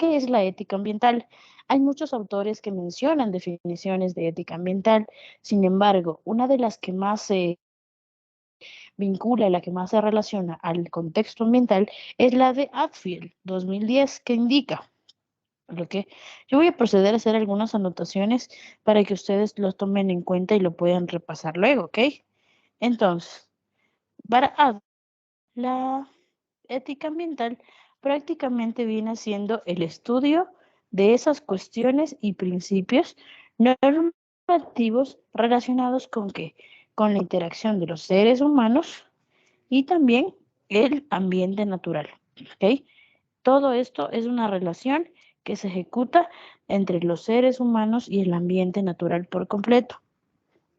¿qué es la ética ambiental? Hay muchos autores que mencionan definiciones de ética ambiental. Sin embargo, una de las que más se vincula y la que más se relaciona al contexto ambiental es la de Atfield 2010, que indica lo que yo voy a proceder a hacer algunas anotaciones para que ustedes lo tomen en cuenta y lo puedan repasar luego, ¿ok? Entonces, para Atfield, la ética ambiental prácticamente viene siendo el estudio de esas cuestiones y principios normativos relacionados con qué, con la interacción de los seres humanos y también el ambiente natural, ¿ok? Todo esto es una relación que se ejecuta entre los seres humanos y el ambiente natural por completo.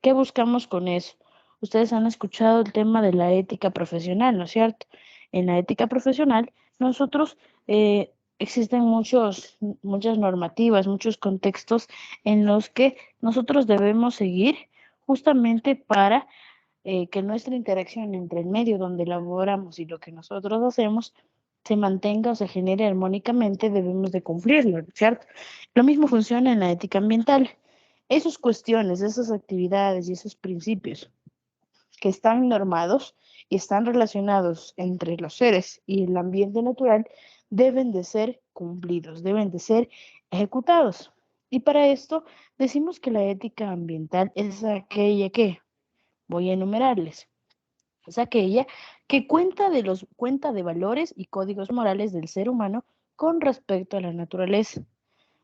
¿Qué buscamos con eso? Ustedes han escuchado el tema de la ética profesional, ¿no es cierto? En la ética profesional, nosotros existen muchas normativas, muchos contextos en los que nosotros debemos seguir justamente para que nuestra interacción entre el medio donde laboramos y lo que nosotros hacemos se mantenga o se genere armónicamente, debemos de cumplirlo, ¿cierto? Lo mismo funciona en la ética ambiental. Esas cuestiones, esas actividades y esos principios que están normados y están relacionados entre los seres y el ambiente natural deben de ser cumplidos, deben de ser ejecutados. Y para esto decimos que la ética ambiental es aquella que, voy a enumerarles, es aquella que cuenta de valores y códigos morales del ser humano con respecto a la naturaleza.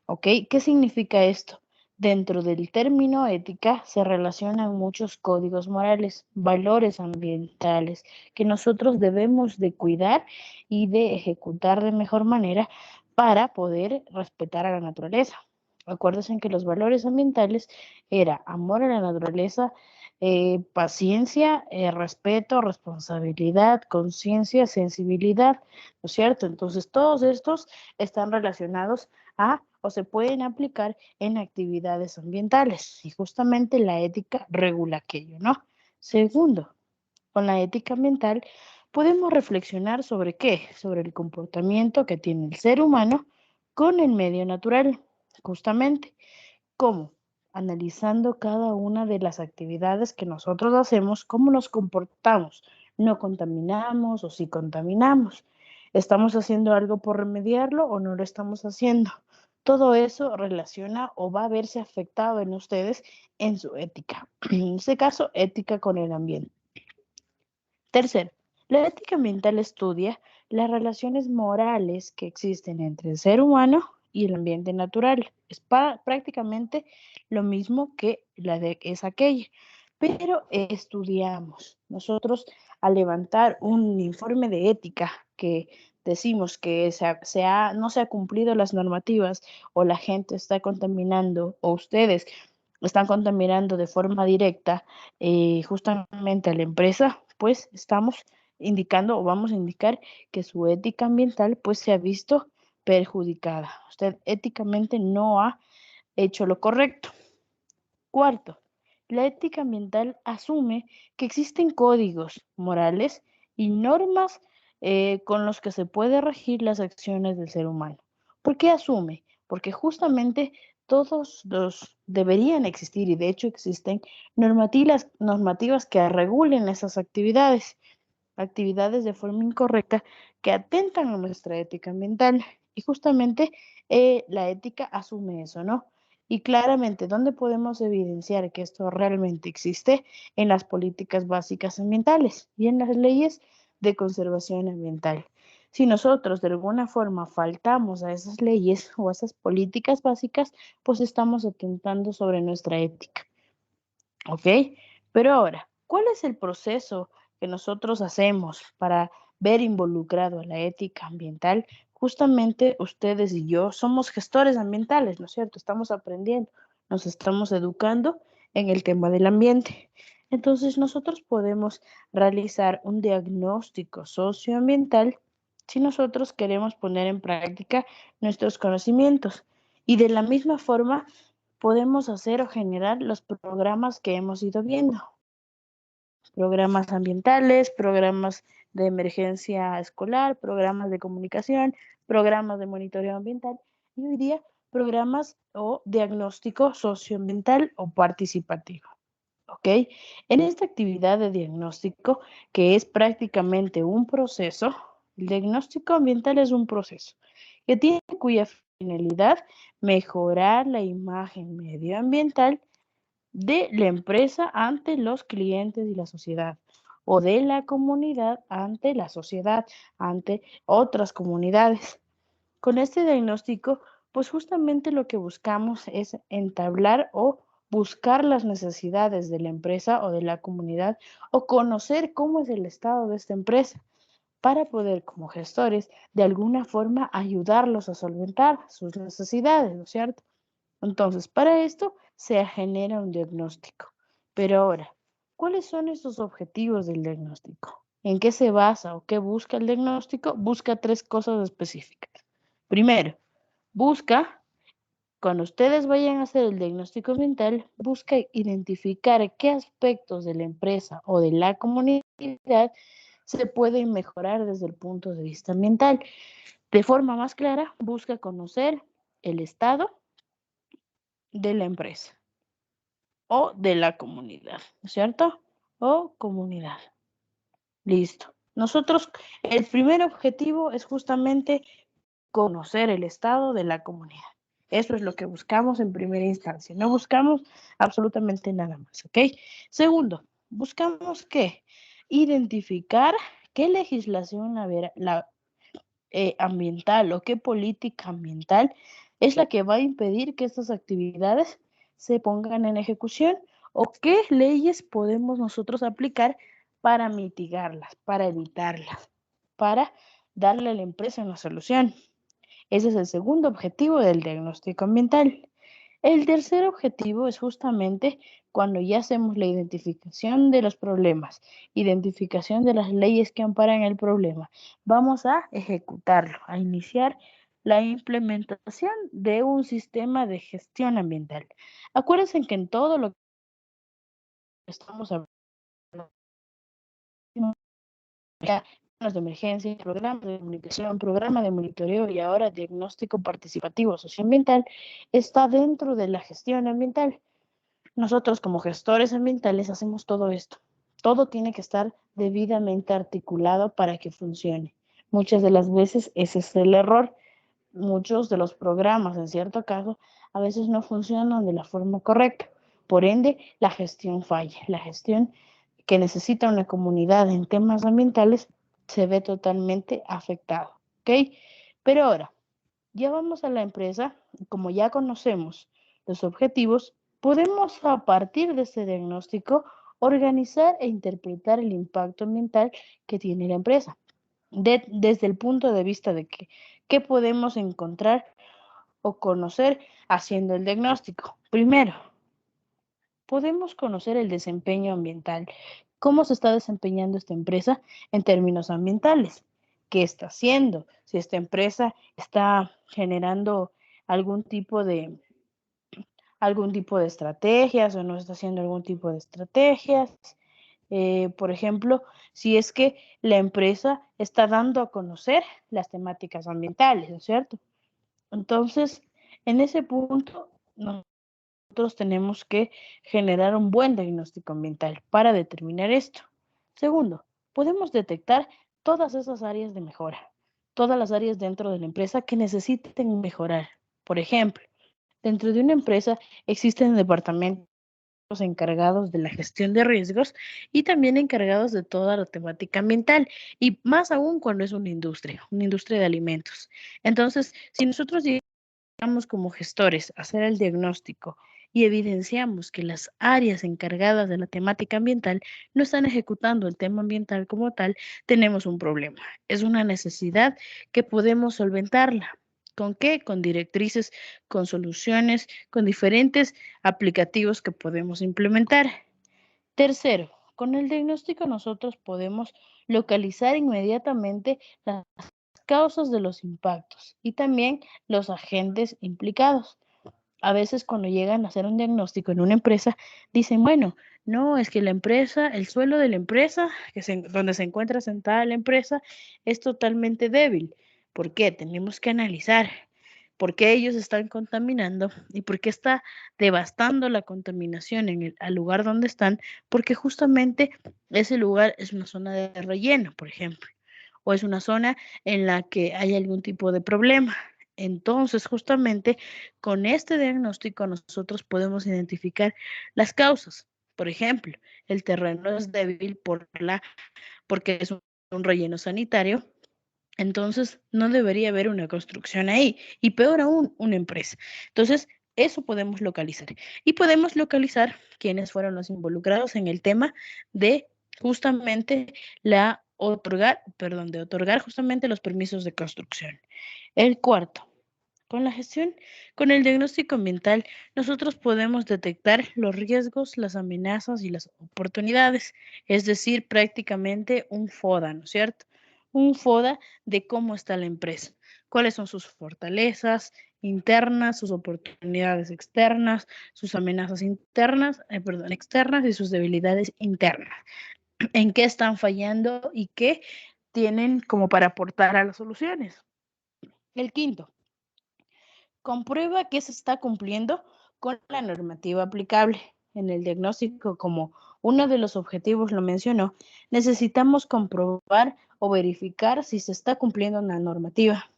¿Ok? ¿Qué significa esto? Dentro del término ética se relacionan muchos códigos morales, valores ambientales que nosotros debemos de cuidar y de ejecutar de mejor manera para poder respetar a la naturaleza. Acuérdense que los valores ambientales era amor a la naturaleza, paciencia, respeto, responsabilidad, conciencia, sensibilidad, ¿no es cierto? Entonces todos estos están relacionados a o se pueden aplicar en actividades ambientales y justamente la ética regula aquello, ¿no? Segundo, con la ética ambiental podemos reflexionar sobre qué, sobre el comportamiento que tiene el ser humano con el medio natural, justamente, ¿cómo? Analizando cada una de las actividades que nosotros hacemos, cómo nos comportamos, no contaminamos o si contaminamos, ¿estamos haciendo algo por remediarlo o no lo estamos haciendo? Todo eso relaciona o va a verse afectado en ustedes en su ética. En este caso, ética con el ambiente. Tercero, la ética ambiental estudia las relaciones morales que existen entre el ser humano y el ambiente natural. Es prácticamente lo mismo que la de es aquella, pero estudiamos. Nosotros al levantar un informe de ética que decimos que no se ha cumplido las normativas o la gente está contaminando o ustedes están contaminando de forma directa justamente a la empresa, pues estamos indicando o vamos a indicar que su ética ambiental pues se ha visto perjudicada. Usted éticamente no ha hecho lo correcto. Cuarto, la ética ambiental asume que existen códigos morales y normas con los que se puede regir las acciones del ser humano. ¿Por qué asume? Porque justamente todos los deberían existir y de hecho existen normativas que regulen esas actividades de forma incorrecta que atentan a nuestra ética ambiental. Y justamente la ética asume eso, ¿no? Y claramente, ¿dónde podemos evidenciar que esto realmente existe? En las políticas básicas ambientales y en las leyes de conservación ambiental. Si nosotros de alguna forma faltamos a esas leyes o a esas políticas básicas, pues estamos atentando sobre nuestra ética. ¿Ok? Pero ahora, ¿cuál es el proceso que nosotros hacemos para ver involucrado a la ética ambiental? Justamente ustedes y yo somos gestores ambientales, ¿no es cierto? Estamos aprendiendo, nos estamos educando en el tema del ambiente. Entonces, nosotros podemos realizar un diagnóstico socioambiental si nosotros queremos poner en práctica nuestros conocimientos. Y de la misma forma, podemos hacer o generar los programas que hemos ido viendo. Programas ambientales, programas de emergencia escolar, programas de comunicación, programas de monitoreo ambiental. y hoy día programas o diagnóstico socioambiental o participativo. ¿Ok? En esta actividad de diagnóstico, que es prácticamente un proceso, el diagnóstico ambiental es un proceso que tiene cuya finalidad mejorar la imagen medioambiental de la empresa ante los clientes y la sociedad, o de la comunidad ante la sociedad, ante otras comunidades. Con este diagnóstico, pues justamente lo que buscamos es entablar o buscar las necesidades de la empresa o de la comunidad o conocer cómo es el estado de esta empresa para poder, como gestores, de alguna forma ayudarlos a solventar sus necesidades, ¿no es cierto? Entonces, para esto se genera un diagnóstico. Pero ahora, ¿cuáles son estos objetivos del diagnóstico? ¿En qué se basa o qué busca el diagnóstico? Busca tres cosas específicas. Primero, busca, cuando ustedes vayan a hacer el diagnóstico ambiental, busca identificar qué aspectos de la empresa o de la comunidad se pueden mejorar desde el punto de vista ambiental. De forma más clara, busca conocer el estado de la empresa o de la comunidad, ¿no es cierto? O comunidad. Listo. Nosotros, el primer objetivo es justamente conocer el estado de la comunidad. Eso es lo que buscamos en primera instancia. No buscamos absolutamente nada más, ¿ok? Segundo, buscamos ¿qué? Identificar qué legislación ambiental o qué política ambiental es la que va a impedir que estas actividades se pongan en ejecución o qué leyes podemos nosotros aplicar para mitigarlas, para evitarlas, para darle a la empresa una solución. Ese es el segundo objetivo del diagnóstico ambiental. El tercer objetivo es justamente cuando ya hacemos la identificación de los problemas, identificación de las leyes que amparan el problema. Vamos a ejecutarlo, a iniciar la implementación de un sistema de gestión ambiental. Acuérdense que en todo lo que estamos hablando, planes de emergencia, programas de comunicación, programa de monitoreo y ahora diagnóstico participativo socioambiental, está dentro de la gestión ambiental. Nosotros como gestores ambientales hacemos todo esto. Todo tiene que estar debidamente articulado para que funcione. Muchas de las veces ese es el error. Muchos de los programas, en cierto caso, a veces no funcionan de la forma correcta. Por ende, la gestión falla. La gestión que necesita una comunidad en temas ambientales se ve totalmente afectado. ¿Ok? Pero ahora, ya vamos a la empresa, como ya conocemos los objetivos, podemos a partir de este diagnóstico organizar e interpretar el impacto ambiental que tiene la empresa, desde el punto de vista de que, qué podemos encontrar o conocer haciendo el diagnóstico. Primero, podemos conocer el desempeño ambiental, cómo se está desempeñando esta empresa en términos ambientales, qué está haciendo, si esta empresa está generando algún tipo de algún tipo de estrategias o no está haciendo algún tipo de estrategias. Por ejemplo, si es que la empresa está dando a conocer las temáticas ambientales, ¿no es cierto? Entonces, en ese punto, nosotros tenemos que generar un buen diagnóstico ambiental para determinar esto. Segundo, podemos detectar todas esas áreas de mejora, todas las áreas dentro de la empresa que necesiten mejorar. Por ejemplo, dentro de una empresa existen departamentos encargados de la gestión de riesgos y también encargados de toda la temática ambiental y más aún cuando es una industria de alimentos. Entonces, si nosotros llegamos como gestores a hacer el diagnóstico y evidenciamos que las áreas encargadas de la temática ambiental no están ejecutando el tema ambiental como tal, tenemos un problema. Es una necesidad que podemos solventarla. ¿Con qué? Con directrices, con soluciones, con diferentes aplicativos que podemos implementar. Tercero, con el diagnóstico nosotros podemos localizar inmediatamente las causas de los impactos y también los agentes implicados. A veces cuando llegan a hacer un diagnóstico en una empresa, dicen, bueno, no, es que la empresa, el suelo de la empresa, donde se encuentra sentada la empresa, es totalmente débil. ¿Por qué? Tenemos que analizar por qué ellos están contaminando y por qué está devastando la contaminación al lugar donde están, porque justamente ese lugar es una zona de relleno, por ejemplo, o es una zona en la que hay algún tipo de problema. Entonces, justamente con este diagnóstico nosotros podemos identificar las causas. Por ejemplo, el terreno es débil porque es un relleno sanitario, entonces no debería haber una construcción ahí y peor aún, una empresa. Entonces, eso podemos localizar. Y podemos localizar quiénes fueron los involucrados en el tema de justamente de otorgar justamente los permisos de construcción. El cuarto, con la gestión, con el diagnóstico ambiental, nosotros podemos detectar los riesgos, las amenazas y las oportunidades, es decir, prácticamente un FODA, ¿no es cierto? Un FODA de cómo está la empresa, cuáles son sus fortalezas internas, sus oportunidades externas, sus amenazas externas y sus debilidades internas, en qué están fallando y qué tienen como para aportar a las soluciones. El quinto, comprueba que se está cumpliendo con la normativa aplicable. En el diagnóstico, como uno de los objetivos lo mencionó, necesitamos comprobar o verificar si se está cumpliendo la normativa.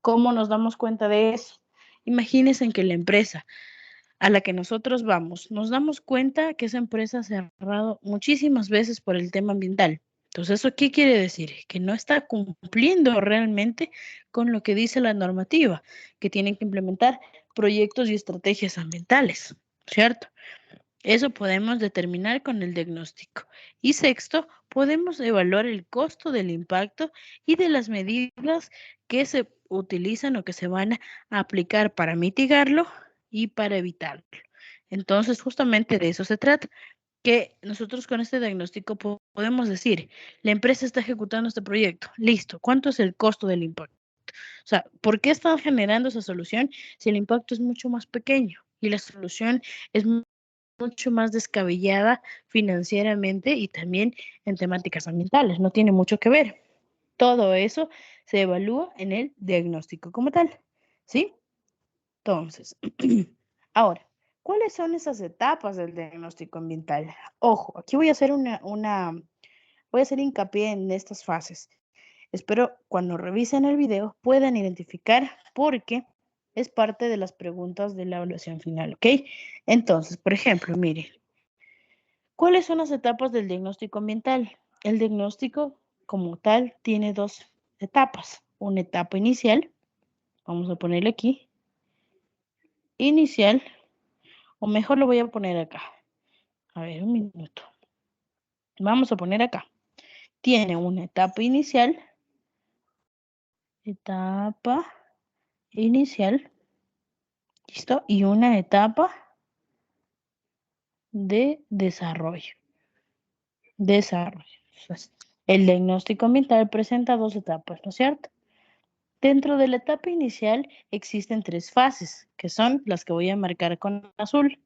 ¿Cómo nos damos cuenta de eso? Imagínense en que la empresa a la que nosotros vamos, nos damos cuenta que esa empresa se ha cerrado muchísimas veces por el tema ambiental. Entonces, ¿eso qué quiere decir? Que no está cumpliendo realmente con lo que dice la normativa, que tienen que implementar proyectos y estrategias ambientales, ¿cierto? Eso podemos determinar con el diagnóstico. Y sexto, podemos evaluar el costo del impacto y de las medidas que se utilizan o que se van a aplicar para mitigarlo y para evitarlo. Entonces, justamente de eso se trata, que nosotros con este diagnóstico podemos decir, la empresa está ejecutando este proyecto, listo, ¿cuánto es el costo del impacto? O sea, ¿por qué están generando esa solución si el impacto es mucho más pequeño y la solución es mucho más descabellada financieramente y también en temáticas ambientales? No tiene mucho que ver. Todo eso se evalúa en el diagnóstico como tal, ¿sí? Entonces, ahora, ¿cuáles son esas etapas del diagnóstico ambiental? Ojo, aquí voy a hacer voy a hacer hincapié en estas fases. Espero cuando revisen el video puedan identificar porque es parte de las preguntas de la evaluación final, ¿ok? Entonces, por ejemplo, mire, ¿cuáles son las etapas del diagnóstico ambiental? El diagnóstico como tal tiene dos etapas. Una etapa inicial, vamos a ponerle aquí, inicial, o mejor lo voy a poner acá. A ver, un minuto. Vamos a poner acá. Tiene una etapa inicial, ¿listo? Y una etapa de desarrollo. Entonces, el diagnóstico ambiental presenta dos etapas, ¿no es cierto? Dentro de la etapa inicial existen tres fases, que son las que voy a marcar con azul,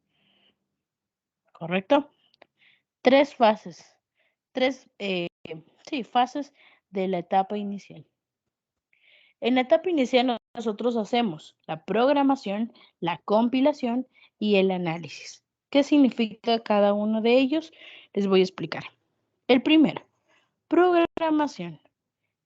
¿correcto? Tres fases, sí, fases de la etapa inicial. En la etapa inicial nosotros hacemos la programación, la compilación y el análisis. ¿Qué significa cada uno de ellos? Les voy a explicar. El primero, programación.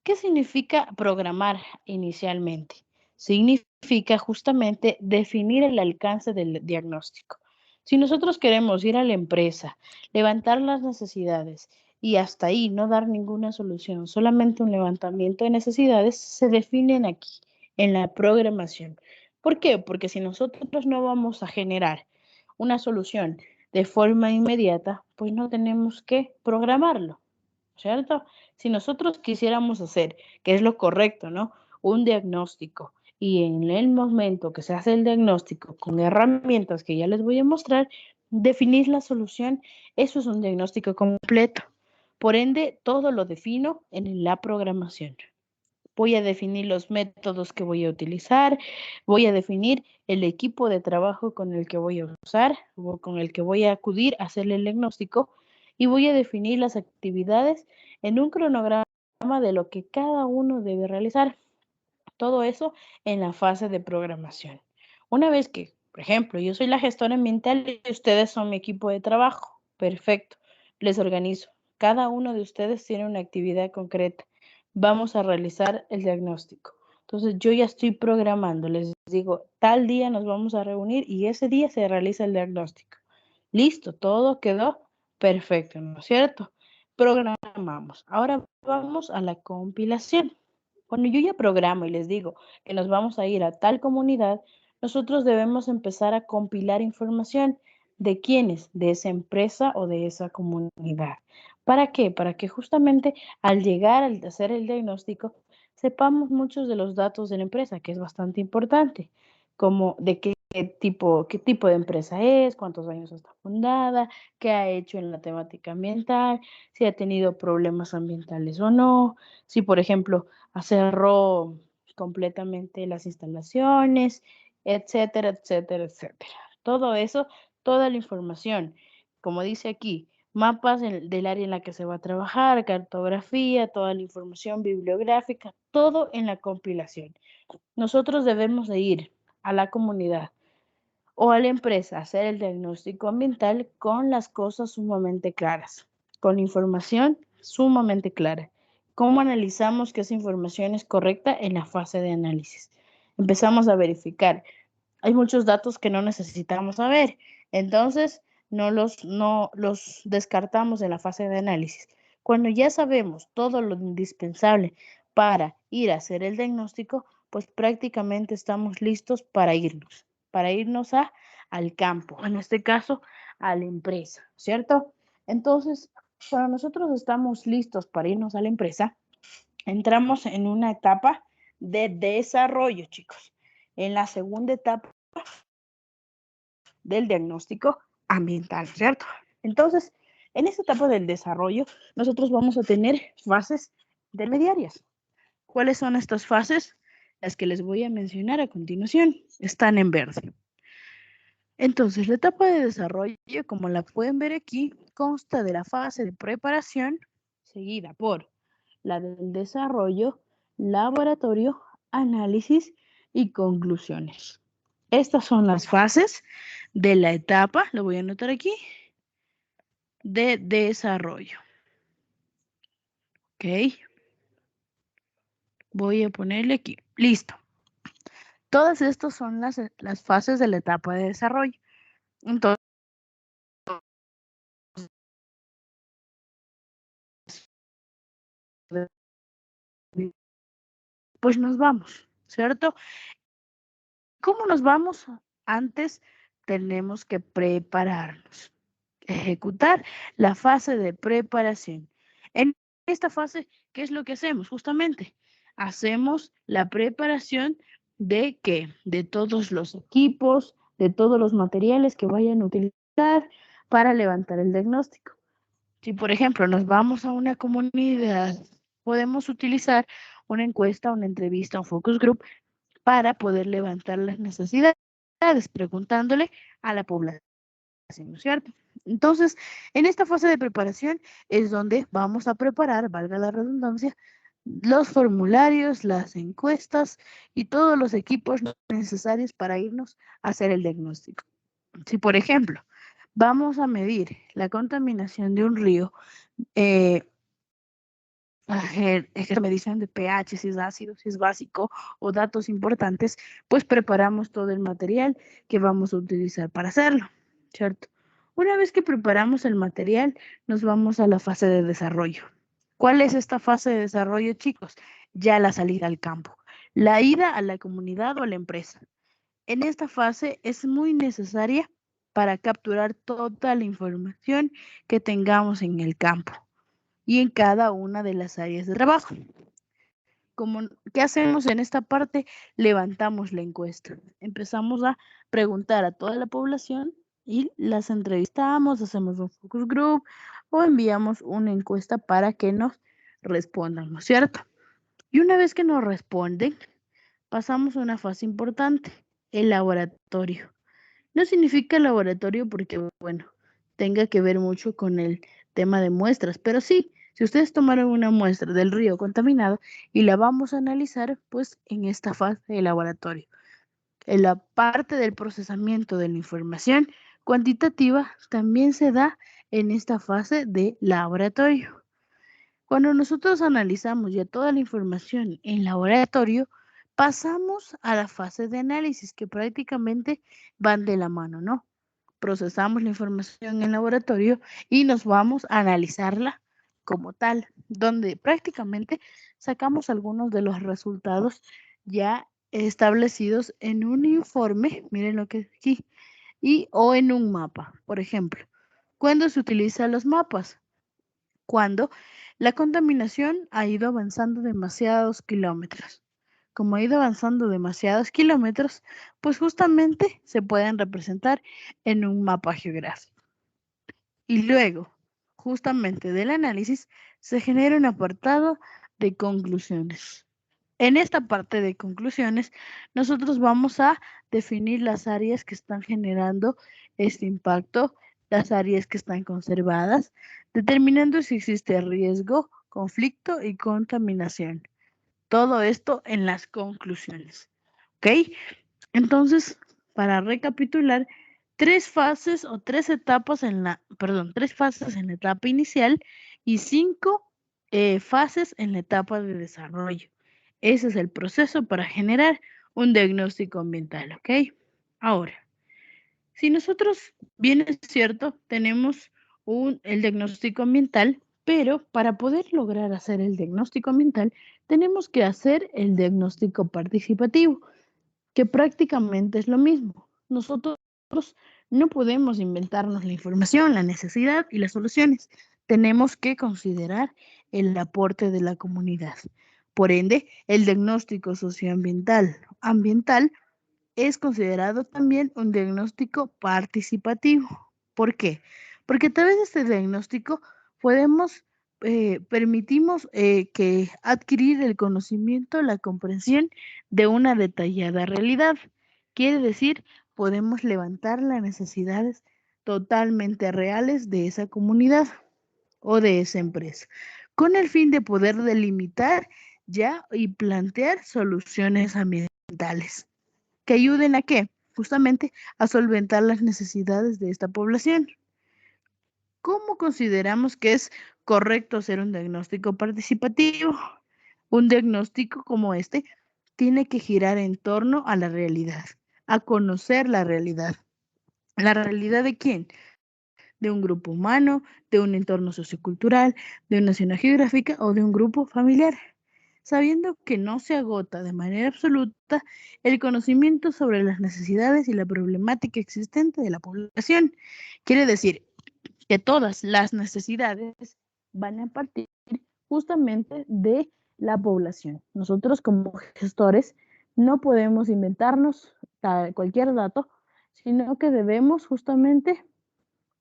¿Qué significa programar inicialmente? Significa justamente definir el alcance del diagnóstico. Si nosotros queremos ir a la empresa, levantar las necesidades y hasta ahí no dar ninguna solución, solamente un levantamiento de necesidades, se definen aquí, en la programación. ¿Por qué? Porque si nosotros no vamos a generar una solución de forma inmediata, pues no tenemos que programarlo, ¿cierto? Si nosotros quisiéramos hacer, que es lo correcto, ¿no? Un diagnóstico y en el momento que se hace el diagnóstico con herramientas que ya les voy a mostrar, definir la solución, eso es un diagnóstico completo. Por ende, todo lo defino en la programación. Voy a definir los métodos que voy a utilizar, voy a definir el equipo de trabajo con el que voy a usar o con el que voy a acudir a hacerle el diagnóstico y voy a definir las actividades en un cronograma de lo que cada uno debe realizar. Todo eso en la fase de programación. Una vez que, por ejemplo, yo soy la gestora ambiental y ustedes son mi equipo de trabajo, perfecto, les organizo. Cada uno de ustedes tiene una actividad concreta. Vamos a realizar el diagnóstico. Entonces yo ya estoy programando, les digo, tal día nos vamos a reunir y ese día se realiza el diagnóstico. Listo, todo quedó perfecto, ¿no es cierto? Programamos. Ahora vamos a la compilación. Cuando yo ya programo y les digo que nos vamos a ir a tal comunidad, nosotros debemos empezar a compilar información de quiénes, de esa empresa o de esa comunidad. ¿Para qué? Para que justamente al llegar al hacer el diagnóstico, sepamos muchos de los datos de la empresa, que es bastante importante, como de qué tipo de empresa es, cuántos años está fundada, qué ha hecho en la temática ambiental, si ha tenido problemas ambientales o no, si por ejemplo cerró completamente las instalaciones, etcétera, etcétera, etcétera. Todo eso, toda la información, como dice aquí, mapas del área en la que se va a trabajar, cartografía, toda la información bibliográfica, todo en la compilación. Nosotros debemos de ir a la comunidad o a la empresa a hacer el diagnóstico ambiental con las cosas sumamente claras, con información sumamente clara. ¿Cómo analizamos que esa información es correcta en la fase de análisis? Empezamos a verificar. Hay muchos datos que no necesitamos saber, entonces no los descartamos en la fase de análisis. Cuando ya sabemos todo lo indispensable para ir a hacer el diagnóstico, pues prácticamente estamos listos para irnos al campo, en este caso a la empresa, ¿cierto? Entonces, cuando nosotros estamos listos para irnos a la empresa, entramos en una etapa de desarrollo, chicos. En la segunda etapa del diagnóstico ambiental, ¿cierto? Entonces, en esta etapa del desarrollo, nosotros vamos a tener fases intermediarias. ¿Cuáles son estas fases? Las que les voy a mencionar a continuación están en verde. Entonces, la etapa de desarrollo, como la pueden ver aquí, consta de la fase de preparación, seguida por la del desarrollo, laboratorio, análisis y conclusiones. Estas son las fases de la etapa, lo voy a anotar aquí, de desarrollo. Ok. Voy a ponerle aquí. Listo. Todas estas son las fases de la etapa de desarrollo. Entonces, pues nos vamos, ¿cierto? ¿Cómo nos vamos? Antes tenemos que prepararnos, ejecutar la fase de preparación. En esta fase, ¿qué es lo que hacemos? Justamente, hacemos la preparación de ¿qué? De todos los equipos, de todos los materiales que vayan a utilizar para levantar el diagnóstico. Si, por ejemplo, nos vamos a una comunidad, podemos utilizar una encuesta, una entrevista, un focus group para poder levantar las necesidades, preguntándole a la población, ¿no es cierto? Entonces, en esta fase de preparación es donde vamos a preparar, valga la redundancia, los formularios, las encuestas y todos los equipos necesarios para irnos a hacer el diagnóstico. Si, por ejemplo, vamos a medir la contaminación de un río, es que me dicen de pH, si es ácido, si es básico o datos importantes, pues preparamos todo el material que vamos a utilizar para hacerlo, ¿cierto? Una vez que preparamos el material, nos vamos a la fase de desarrollo. ¿Cuál es esta fase de desarrollo, chicos? Ya la salida al campo, la ida a la comunidad o a la empresa. En esta fase es muy necesaria para capturar toda la información que tengamos en el campo y en cada una de las áreas de trabajo. ¿Qué hacemos en esta parte? Levantamos la encuesta. Empezamos a preguntar a toda la población y las entrevistamos, hacemos un focus group o enviamos una encuesta para que nos respondan, ¿no es cierto? Y una vez que nos responden, pasamos a una fase importante, el laboratorio. No significa laboratorio porque, bueno, tenga que ver mucho con el tema de muestras, pero sí Si ustedes tomaron una muestra del río contaminado y la vamos a analizar, pues en esta fase de laboratorio. En la parte del procesamiento de la información cuantitativa también se da en esta fase de laboratorio. Cuando nosotros analizamos ya toda la información en laboratorio, pasamos a la fase de análisis que prácticamente van de la mano, ¿no? Procesamos la información en laboratorio y nos vamos a analizarla como tal, donde prácticamente sacamos algunos de los resultados ya establecidos en un informe, miren lo que es aquí, y o en un mapa. Por ejemplo, ¿cuándo se utilizan los mapas? Cuando la contaminación ha ido avanzando demasiados kilómetros. Como ha ido avanzando demasiados kilómetros, pues justamente se pueden representar en un mapa geográfico. Y luego, justamente del análisis, se genera un apartado de conclusiones. En esta parte de conclusiones, nosotros vamos a definir las áreas que están generando este impacto, las áreas que están conservadas, determinando si existe riesgo, conflicto y contaminación. Todo esto en las conclusiones. ¿Ok? Entonces, para recapitular, tres fases o tres etapas tres fases en la etapa inicial y cinco fases en la etapa de desarrollo. Ese es el proceso para generar un diagnóstico ambiental, ¿ok? Ahora, si nosotros, bien es cierto, tenemos el diagnóstico ambiental, pero para poder lograr hacer el diagnóstico ambiental, tenemos que hacer el diagnóstico participativo, que prácticamente es lo mismo. Nosotros no podemos inventarnos la información, la necesidad y las soluciones. Tenemos que considerar el aporte de la comunidad. Por ende, el diagnóstico ambiental es considerado también un diagnóstico participativo. ¿Por qué? Porque a través de este diagnóstico permitimos que adquirir el conocimiento, la comprensión de una detallada realidad. Quiere decir, podemos levantar las necesidades totalmente reales de esa comunidad o de esa empresa, con el fin de poder delimitar ya y plantear soluciones ambientales que ayuden a qué? Justamente a solventar las necesidades de esta población. ¿Cómo consideramos que es correcto hacer un diagnóstico participativo? Un diagnóstico como este tiene que girar en torno a la realidad, a conocer la realidad. ¿La realidad de quién? De un grupo humano, de un entorno sociocultural, de una zona geográfica o de un grupo familiar, sabiendo que no se agota de manera absoluta el conocimiento sobre las necesidades y la problemática existente de la población. Quiere decir que todas las necesidades van a partir justamente de la población. Nosotros como gestores no podemos inventarnos cualquier dato, sino que debemos justamente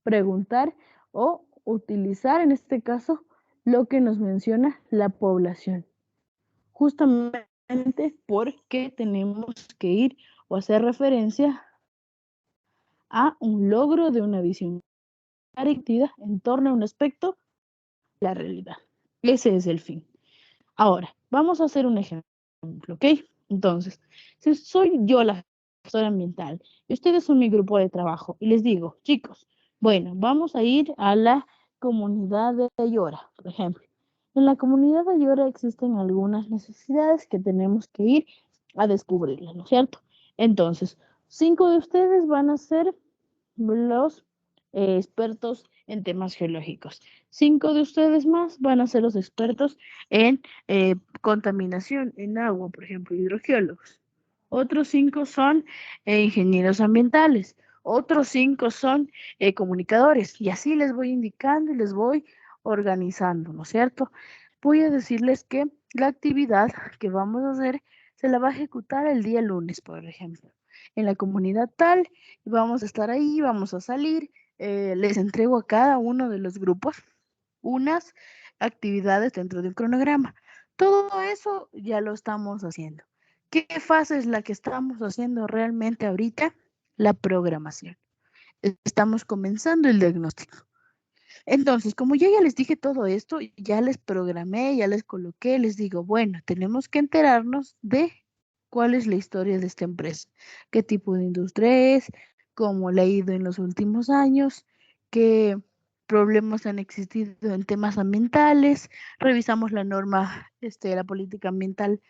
preguntar o utilizar en este caso lo que nos menciona la población, justamente porque tenemos que ir o hacer referencia a un logro de una visión directiva en torno a un aspecto de la realidad. Ese es el fin. Ahora, vamos a hacer un ejemplo, ¿ok? Entonces, si soy yo la gestora ambiental y ustedes son mi grupo de trabajo y les digo, chicos, bueno, vamos a ir a la comunidad de Ayora, por ejemplo. En la comunidad de Ayora existen algunas necesidades que tenemos que ir a descubrirlas, ¿no es cierto? Entonces, 5 de ustedes van a ser los expertos en temas geológicos. 5 de ustedes más van a ser los expertos en contaminación en agua, por ejemplo, hidrogeólogos. Otros 5 son ingenieros ambientales. Otros 5 son comunicadores. Y así les voy indicando y les voy organizando, ¿no es cierto? Voy a decirles que la actividad que vamos a hacer se la va a ejecutar el día lunes, por ejemplo, en la comunidad tal, vamos a estar ahí, vamos a salir, les entrego a cada uno de los grupos unas actividades dentro de un cronograma. Todo eso ya lo estamos haciendo. ¿Qué fase es la que estamos haciendo realmente ahorita? La programación. Estamos comenzando el diagnóstico. Entonces, como yo ya les dije todo esto, ya les programé, ya les coloqué, les digo, bueno, tenemos que enterarnos de cuál es la historia de esta empresa, qué tipo de industria es, cómo le ha ido en los últimos años, qué problemas han existido en temas ambientales, revisamos la norma, la política ambiental,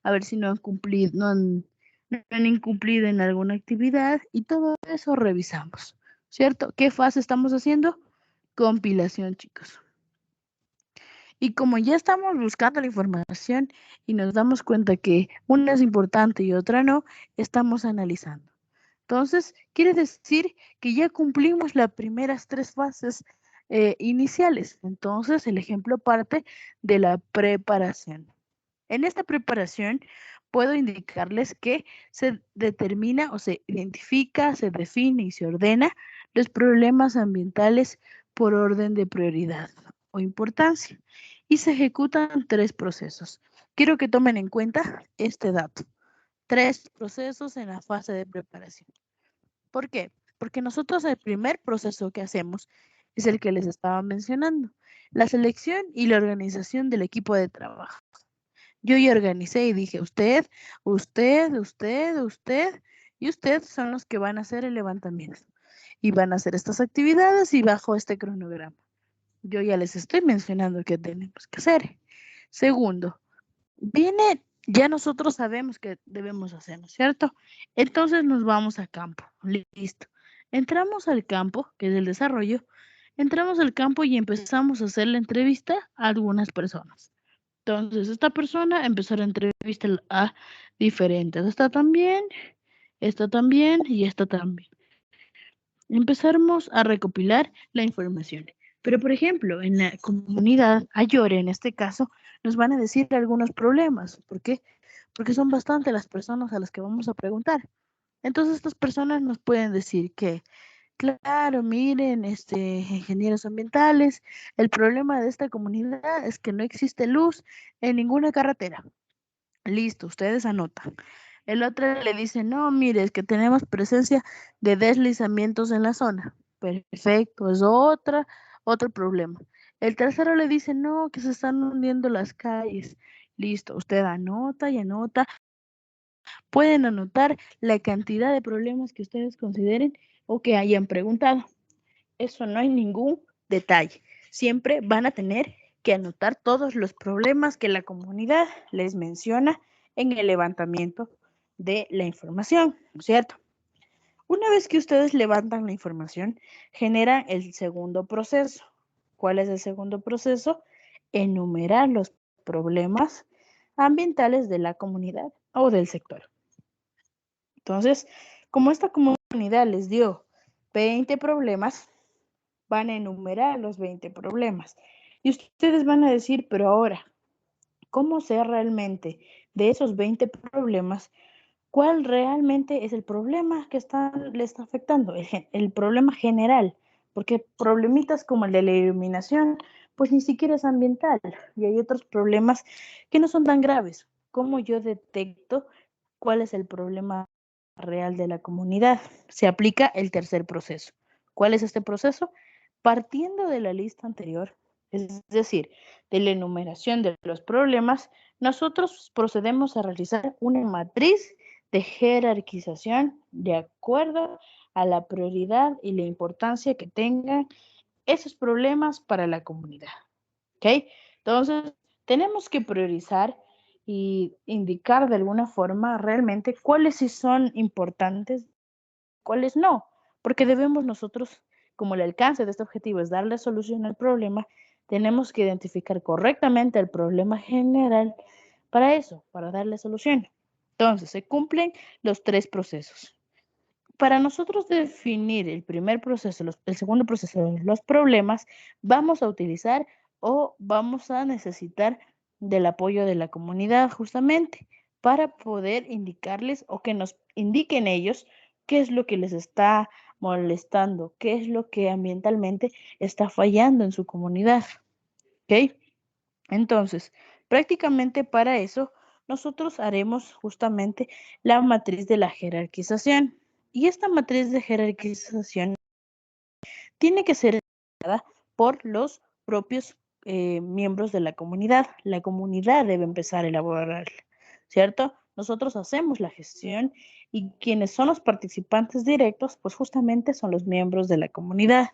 a ver si no han cumplido, no han incumplido en alguna actividad y todo eso revisamos, ¿cierto? ¿Qué fase estamos haciendo? Compilación, chicos. Y como ya estamos buscando la información y nos damos cuenta que una es importante y otra no, estamos analizando. Entonces, quiere decir que ya cumplimos las primeras tres fases iniciales. Entonces, el ejemplo parte de la preparación. En esta preparación, puedo indicarles que se determina o se identifica, se define y se ordena los problemas ambientales por orden de prioridad o importancia y se ejecutan tres procesos. Quiero que tomen en cuenta este dato. Tres procesos en la fase de preparación. ¿Por qué? Porque nosotros el primer proceso que hacemos es el que les estaba mencionando, la selección y la organización del equipo de trabajo. Yo ya organicé y dije, usted y usted son los que van a hacer el levantamiento y van a hacer estas actividades y bajo este cronograma. Yo ya les estoy mencionando qué tenemos que hacer. Segundo, ya nosotros sabemos qué debemos hacer, ¿no es cierto? Entonces nos vamos a campo, listo. Entramos al campo, que es el desarrollo, entramos al campo y empezamos a hacer la entrevista a algunas personas. Entonces, esta persona empezó la entrevista a diferentes. Esta también y esta también. Empezamos a recopilar la información. Pero, por ejemplo, en la comunidad Ayore, en este caso, nos van a decir algunos problemas. ¿Por qué? Porque son bastante las personas a las que vamos a preguntar. Entonces, estas personas nos pueden decir que, claro, miren, ingenieros ambientales, el problema de esta comunidad es que no existe luz en ninguna carretera. Listo, ustedes anotan. El otro le dice, no, mire, es que tenemos presencia de deslizamientos en la zona. Perfecto, es otro problema. El tercero le dice, no, que se están hundiendo las calles. Listo, usted anota y anota. Pueden anotar la cantidad de problemas que ustedes consideren o que hayan preguntado. Eso no hay ningún detalle. Siempre van a tener que anotar todos los problemas que la comunidad les menciona en el levantamiento de la información, ¿no es cierto? Una vez que ustedes levantan la información, generan el segundo proceso. ¿Cuál es el segundo proceso? Enumerar los problemas ambientales de la comunidad o del sector. Entonces, como esta comunidad les dio 20 problemas, van a enumerar los 20 problemas. Y ustedes van a decir, pero ahora, ¿cómo sé realmente de esos 20 problemas cuál realmente es el problema que le está afectando? El problema general, porque problemitas como el de la iluminación, pues ni siquiera es ambiental. Y hay otros problemas que no son tan graves. ¿Cómo yo detecto cuál es el problema real de la comunidad? Se aplica el tercer proceso. ¿Cuál es este proceso? Partiendo de la lista anterior, es decir, de la enumeración de los problemas, nosotros procedemos a realizar una matriz de jerarquización de acuerdo a la prioridad y la importancia que tengan esos problemas para la comunidad. ¿Ok? Entonces, tenemos que priorizar y indicar de alguna forma realmente cuáles sí son importantes, cuáles no, porque debemos nosotros, como el alcance de este objetivo es darle solución al problema, tenemos que identificar correctamente el problema general para eso, para darle solución. Entonces, se cumplen los tres procesos. Para nosotros definir el primer proceso, el segundo proceso, los problemas, vamos a utilizar o vamos a necesitar del apoyo de la comunidad justamente para poder indicarles o que nos indiquen ellos qué es lo que les está molestando, qué es lo que ambientalmente está fallando en su comunidad. ¿Ok? Entonces, prácticamente para eso, nosotros haremos justamente la matriz de la jerarquización. Y esta matriz de jerarquización tiene que ser dada por los propios miembros de la comunidad. La comunidad debe empezar a elaborarla, ¿cierto? Nosotros hacemos la gestión y quienes son los participantes directos, pues justamente son los miembros de la comunidad.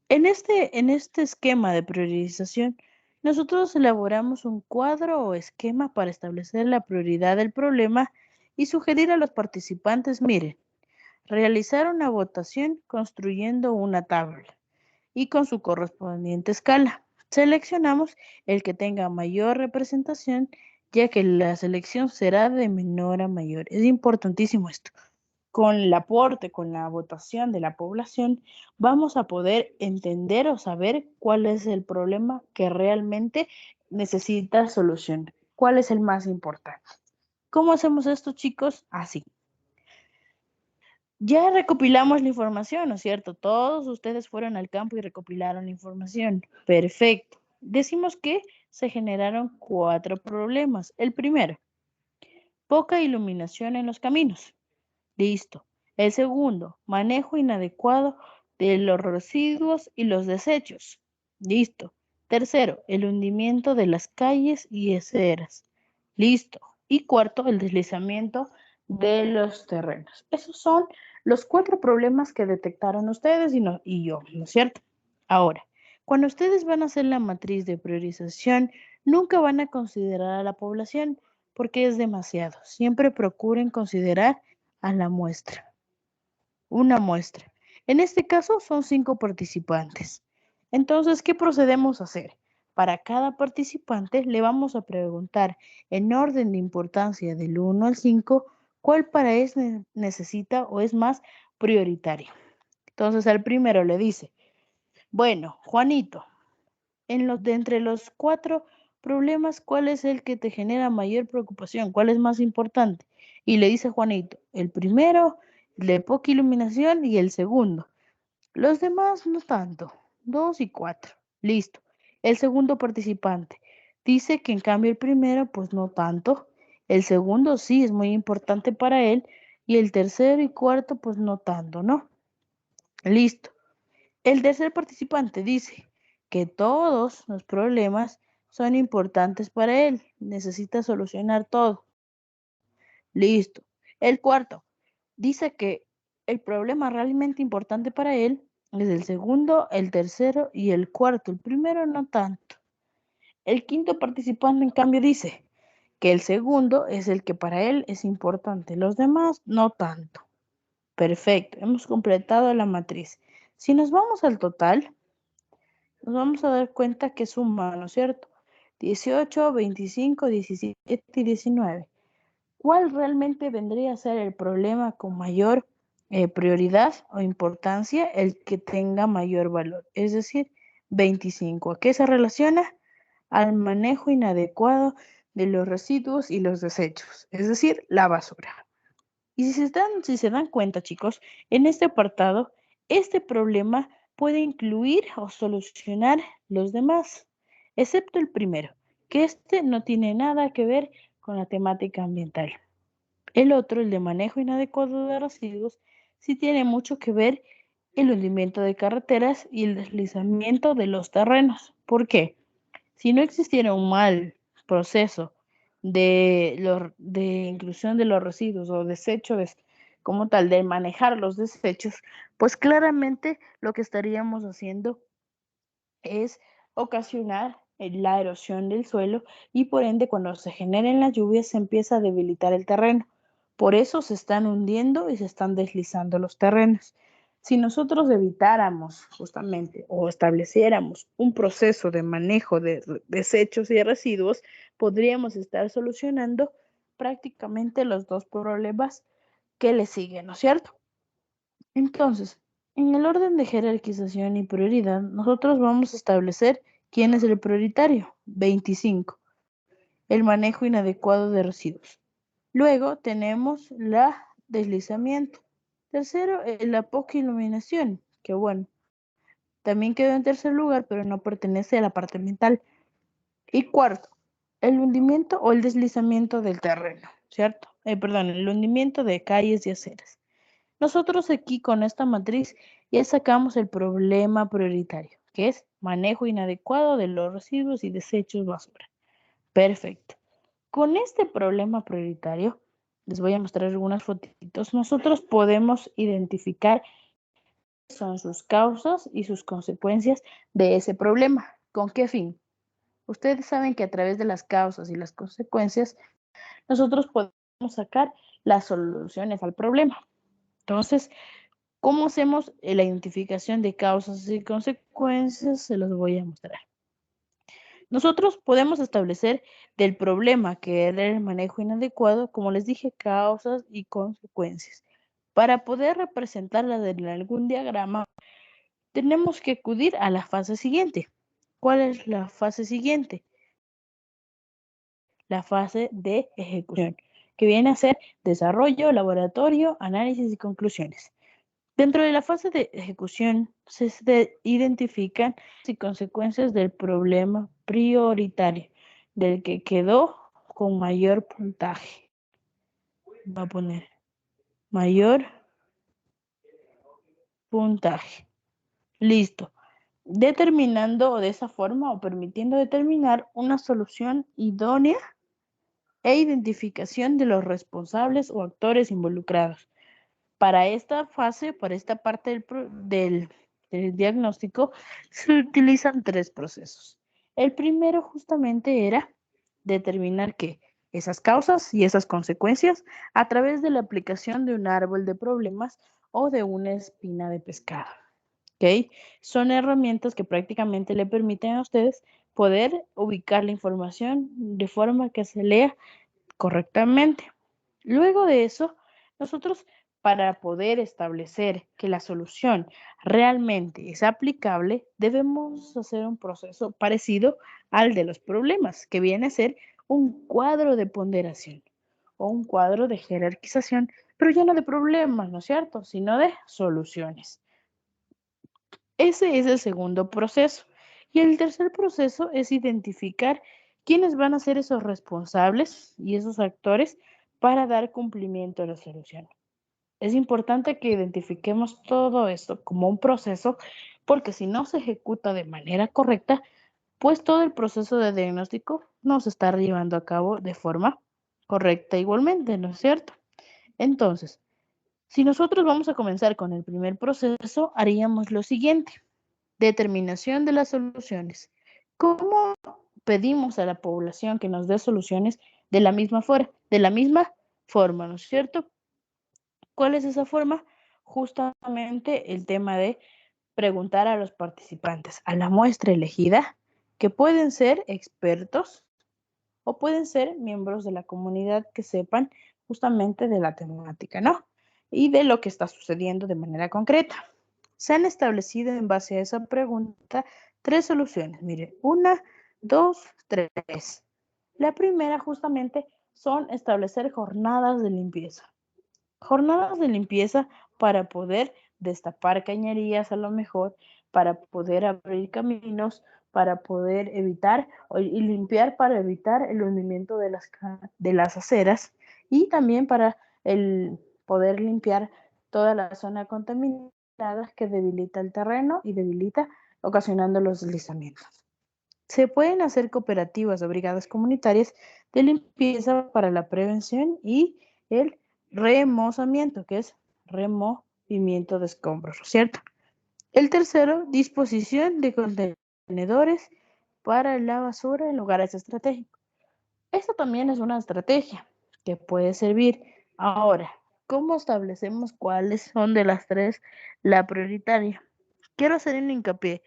En este esquema de priorización, nosotros elaboramos un cuadro o esquema para establecer la prioridad del problema y sugerir a los participantes, miren, realizar una votación construyendo una tabla y con su correspondiente escala. Seleccionamos el que tenga mayor representación, ya que la selección será de menor a mayor. Es importantísimo esto. Con el aporte, con la votación de la población, vamos a poder entender o saber cuál es el problema que realmente necesita solución. ¿Cuál es el más importante? ¿Cómo hacemos esto, chicos? Así. Ya recopilamos la información, ¿no es cierto? Todos ustedes fueron al campo y recopilaron la información. Perfecto. Decimos que se generaron 4 problemas. El primero, poca iluminación en los caminos. Listo. El segundo, manejo inadecuado de los residuos y los desechos. Listo. Tercero, el hundimiento de las calles y aceras. Listo. Y cuarto, el deslizamiento de los terrenos. Esos son los 4 problemas que detectaron ustedes y yo, ¿no es cierto? Ahora, cuando ustedes van a hacer la matriz de priorización, nunca van a considerar a la población porque es demasiado. Siempre procuren considerar a la muestra, una muestra. En este caso son 5 participantes. Entonces, ¿qué procedemos a hacer? Para cada participante le vamos a preguntar en orden de importancia del 1 al 5 cuál para él necesita o es más prioritario. Entonces, al primero le dice, bueno, Juanito, de entre los 4 problemas, ¿cuál es el que te genera mayor preocupación? ¿Cuál es más importante? Y le dice Juanito, el primero, el de poca iluminación y el segundo. Los demás no tanto, 2 y 4. Listo. El segundo participante dice que en cambio el primero, pues no tanto. El segundo sí es muy importante para él y el tercero y cuarto, pues no tanto, ¿no? Listo. El tercer participante dice que todos los problemas son importantes para él, necesita solucionar todo. Listo. El cuarto dice que el problema realmente importante para él es el segundo, el tercero y el cuarto. El primero no tanto. El quinto participante, en cambio, dice que el segundo es el que para él es importante, los demás no tanto. Perfecto, hemos completado la matriz. Si nos vamos al total, nos vamos a dar cuenta que suma, ¿no es cierto? 18, 25, 17 y 19. ¿Cuál realmente vendría a ser el problema con mayor prioridad o importancia? El que tenga mayor valor, es decir, 25. ¿A qué se relaciona? Al manejo inadecuado de los residuos y los desechos, es decir, la basura. Y si se dan cuenta, chicos, en este apartado, este problema puede incluir o solucionar los demás, excepto el primero, que este no tiene nada que ver con la temática ambiental. El otro, el de manejo inadecuado de residuos, sí tiene mucho que ver el hundimiento de carreteras y el deslizamiento de los terrenos. ¿Por qué? Si no existiera un mal proceso de inclusión de los residuos o desechos como tal, de manejar los desechos, pues claramente lo que estaríamos haciendo es ocasionar la erosión del suelo y por ende cuando se generen las lluvias se empieza a debilitar el terreno. Por eso se están hundiendo y se están deslizando los terrenos. Si nosotros evitáramos justamente o estableciéramos un proceso de manejo de desechos y residuos, podríamos estar solucionando prácticamente los 2 problemas que le siguen, ¿no es cierto? Entonces, en el orden de jerarquización y prioridad, nosotros vamos a establecer quién es el prioritario. 25. El manejo inadecuado de residuos. Luego tenemos la deslizamiento. Tercero, la poca iluminación, que bueno, también quedó en tercer lugar, pero no pertenece a la parte ambiental. Y cuarto, el hundimiento o el deslizamiento del terreno, ¿cierto? Perdón, el hundimiento de calles y aceras. Nosotros aquí con esta matriz ya sacamos el problema prioritario. que es manejo inadecuado de los residuos y desechos basura. Perfecto. Con este problema prioritario, les voy a mostrar algunas fotitos. Nosotros podemos identificar qué son sus causas y sus consecuencias de ese problema. ¿Con qué fin? Ustedes saben que a través de las causas y las consecuencias, nosotros podemos sacar las soluciones al problema. Entonces, ¿cómo hacemos la identificación de causas y consecuencias? Se los voy a mostrar. Nosotros podemos establecer del problema que era el manejo inadecuado, como les dije, causas y consecuencias. Para poder representarlas en algún diagrama, tenemos que acudir a la fase siguiente. ¿Cuál es la fase siguiente? La fase de ejecución, que viene a ser desarrollo, laboratorio, análisis y conclusiones. Dentro de la fase de ejecución se identifican y consecuencias del problema prioritario, del que quedó con mayor puntaje. Va a poner mayor puntaje. Listo. Determinando de esa forma o permitiendo determinar una solución idónea e identificación de los responsables o actores involucrados. Para esta fase, para esta parte del diagnóstico, se utilizan tres procesos. El primero justamente era determinar que esas causas y esas consecuencias a través de la aplicación de un árbol de problemas o de una espina de pescado. ¿Ok? Son herramientas que prácticamente le permiten a ustedes poder ubicar la información de forma que se lea correctamente. Luego de eso, nosotros para poder establecer que la solución realmente es aplicable, debemos hacer un proceso parecido al de los problemas, que viene a ser un cuadro de ponderación o un cuadro de jerarquización, pero ya no de problemas, ¿no es cierto?, sino de soluciones. Ese es el segundo proceso. Y el tercer proceso es identificar quiénes van a ser esos responsables y esos actores para dar cumplimiento a la solución. Es importante que identifiquemos todo esto como un proceso, porque si no se ejecuta de manera correcta, pues todo el proceso de diagnóstico no se está llevando a cabo de forma correcta igualmente, ¿no es cierto? Entonces, si nosotros vamos a comenzar con el primer proceso, haríamos lo siguiente. Determinación de las soluciones. ¿Cómo pedimos a la población que nos dé soluciones de la misma forma, ¿no es cierto? ¿Cuál es esa forma? Justamente el tema de preguntar a los participantes, a la muestra elegida, que pueden ser expertos o pueden ser miembros de la comunidad que sepan justamente de la temática, ¿no? Y de lo que está sucediendo de manera concreta. Se han establecido en base a esa pregunta tres soluciones. Mire, una, dos, tres. La primera justamente son establecer jornadas de limpieza. Jornadas de limpieza para poder destapar cañerías a lo mejor, para poder abrir caminos, para poder evitar y limpiar para evitar el hundimiento de las aceras y también para el poder limpiar toda la zona contaminada que debilita el terreno y debilita ocasionando los deslizamientos. Se pueden hacer cooperativas o brigadas comunitarias de limpieza para la prevención y el remozamiento, que es removimiento de escombros, ¿cierto? El tercero, disposición de contenedores para la basura en lugares estratégicos. Esto también es una estrategia que puede servir. Ahora, ¿cómo establecemos cuáles son de las tres la prioritaria? Quiero hacer un hincapié.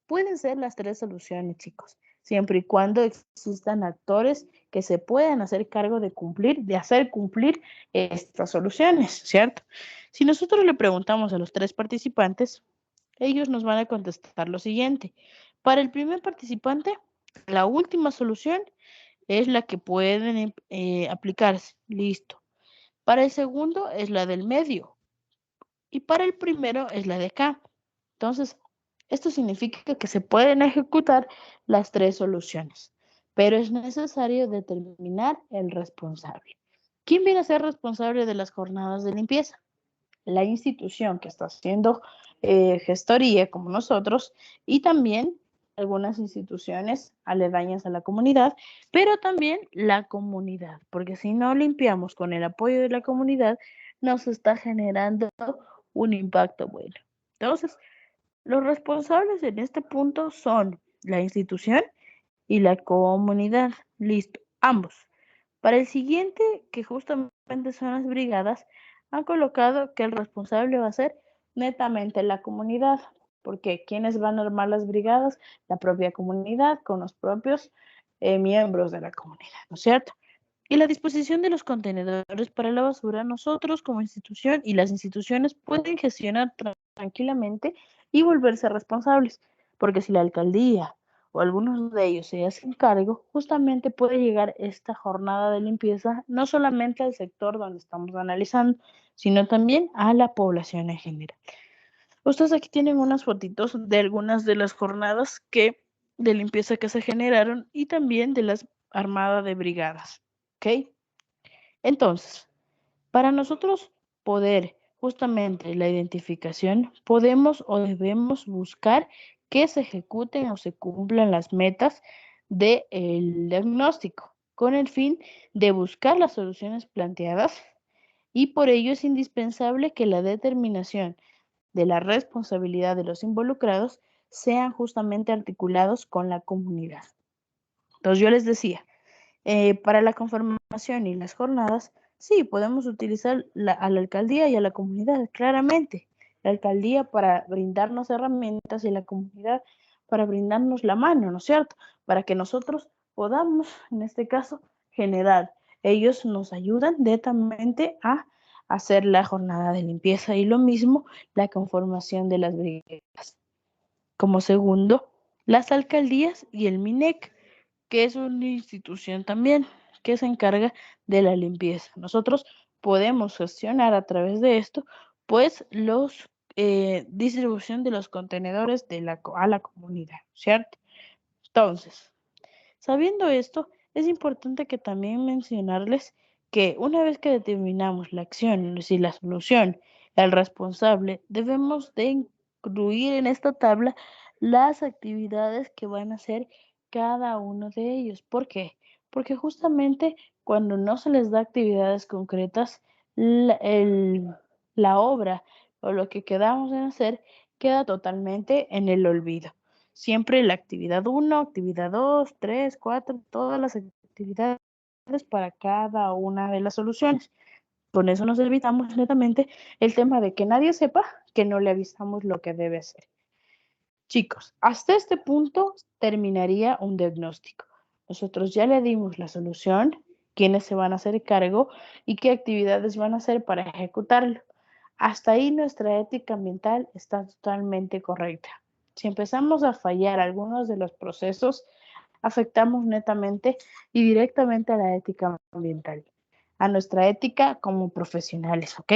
Pueden ser las tres soluciones, chicos, siempre y cuando existan actores que se puedan hacer cargo de hacer cumplir estas soluciones, ¿cierto? Si nosotros le preguntamos a los tres participantes, ellos nos van a contestar lo siguiente. Para el primer participante, la última solución es la que pueden aplicarse. Listo. Para el segundo es la del medio. Y para el primero es la de acá. Entonces, esto significa que se pueden ejecutar las tres soluciones, pero es necesario determinar el responsable. ¿Quién viene a ser responsable de las jornadas de limpieza? La institución que está haciendo gestoría como nosotros y también algunas instituciones aledañas a la comunidad, pero también la comunidad, porque si no limpiamos con el apoyo de la comunidad, nos está generando un impacto bueno. Entonces, los responsables en este punto son la institución y la comunidad. Listo, ambos. Para el siguiente, que justamente son las brigadas, han colocado que el responsable va a ser netamente la comunidad, porque ¿quiénes van a armar las brigadas? La propia comunidad con los propios miembros de la comunidad, ¿no es cierto? Y la disposición de los contenedores para la basura, nosotros como institución y las instituciones pueden gestionar tranquilamente y volverse responsables, porque si la alcaldía o algunos de ellos se hacen cargo, justamente puede llegar esta jornada de limpieza no solamente al sector donde estamos analizando, sino también a la población en general. Ustedes aquí tienen unas fotitos de algunas de las jornadas de limpieza que se generaron y también de las armadas de brigadas. ¿Ok? Entonces, para nosotros poder justamente la identificación, podemos o debemos buscar que se ejecuten o se cumplan las metas del diagnóstico con el fin de buscar las soluciones planteadas y por ello es indispensable que la determinación de la responsabilidad de los involucrados sean justamente articulados con la comunidad. Entonces yo les decía, para la conformación y las jornadas, sí, podemos utilizar a la alcaldía y a la comunidad, claramente. La alcaldía para brindarnos herramientas y la comunidad para brindarnos la mano, ¿no es cierto? Para que nosotros podamos, en este caso, generar. Ellos nos ayudan directamente a hacer la jornada de limpieza y lo mismo la conformación de las brigadas. Como segundo, las alcaldías y el MINEC, que es una institución también que se encarga de la limpieza. Nosotros podemos gestionar a través de esto, pues, los distribución de los contenedores a la comunidad, ¿cierto? Entonces, sabiendo esto, es importante que también mencionarles que una vez que determinamos la acción, es decir, la solución, el responsable, debemos de incluir en esta tabla las actividades que van a hacer cada uno de ellos. ¿Por qué? Porque justamente cuando no se les da actividades concretas, la obra o lo que quedamos en hacer queda totalmente en el olvido. Siempre la actividad 1, actividad 2, 3, 4, todas las actividades para cada una de las soluciones. Con eso nos evitamos netamente el tema de que nadie sepa que no le avisamos lo que debe hacer. Chicos, hasta este punto terminaría un diagnóstico. Nosotros ya le dimos la solución, quiénes se van a hacer cargo y qué actividades van a hacer para ejecutarlo. Hasta ahí nuestra ética ambiental está totalmente correcta. Si empezamos a fallar algunos de los procesos, afectamos netamente y directamente a la ética ambiental, a nuestra ética como profesionales, ¿ok?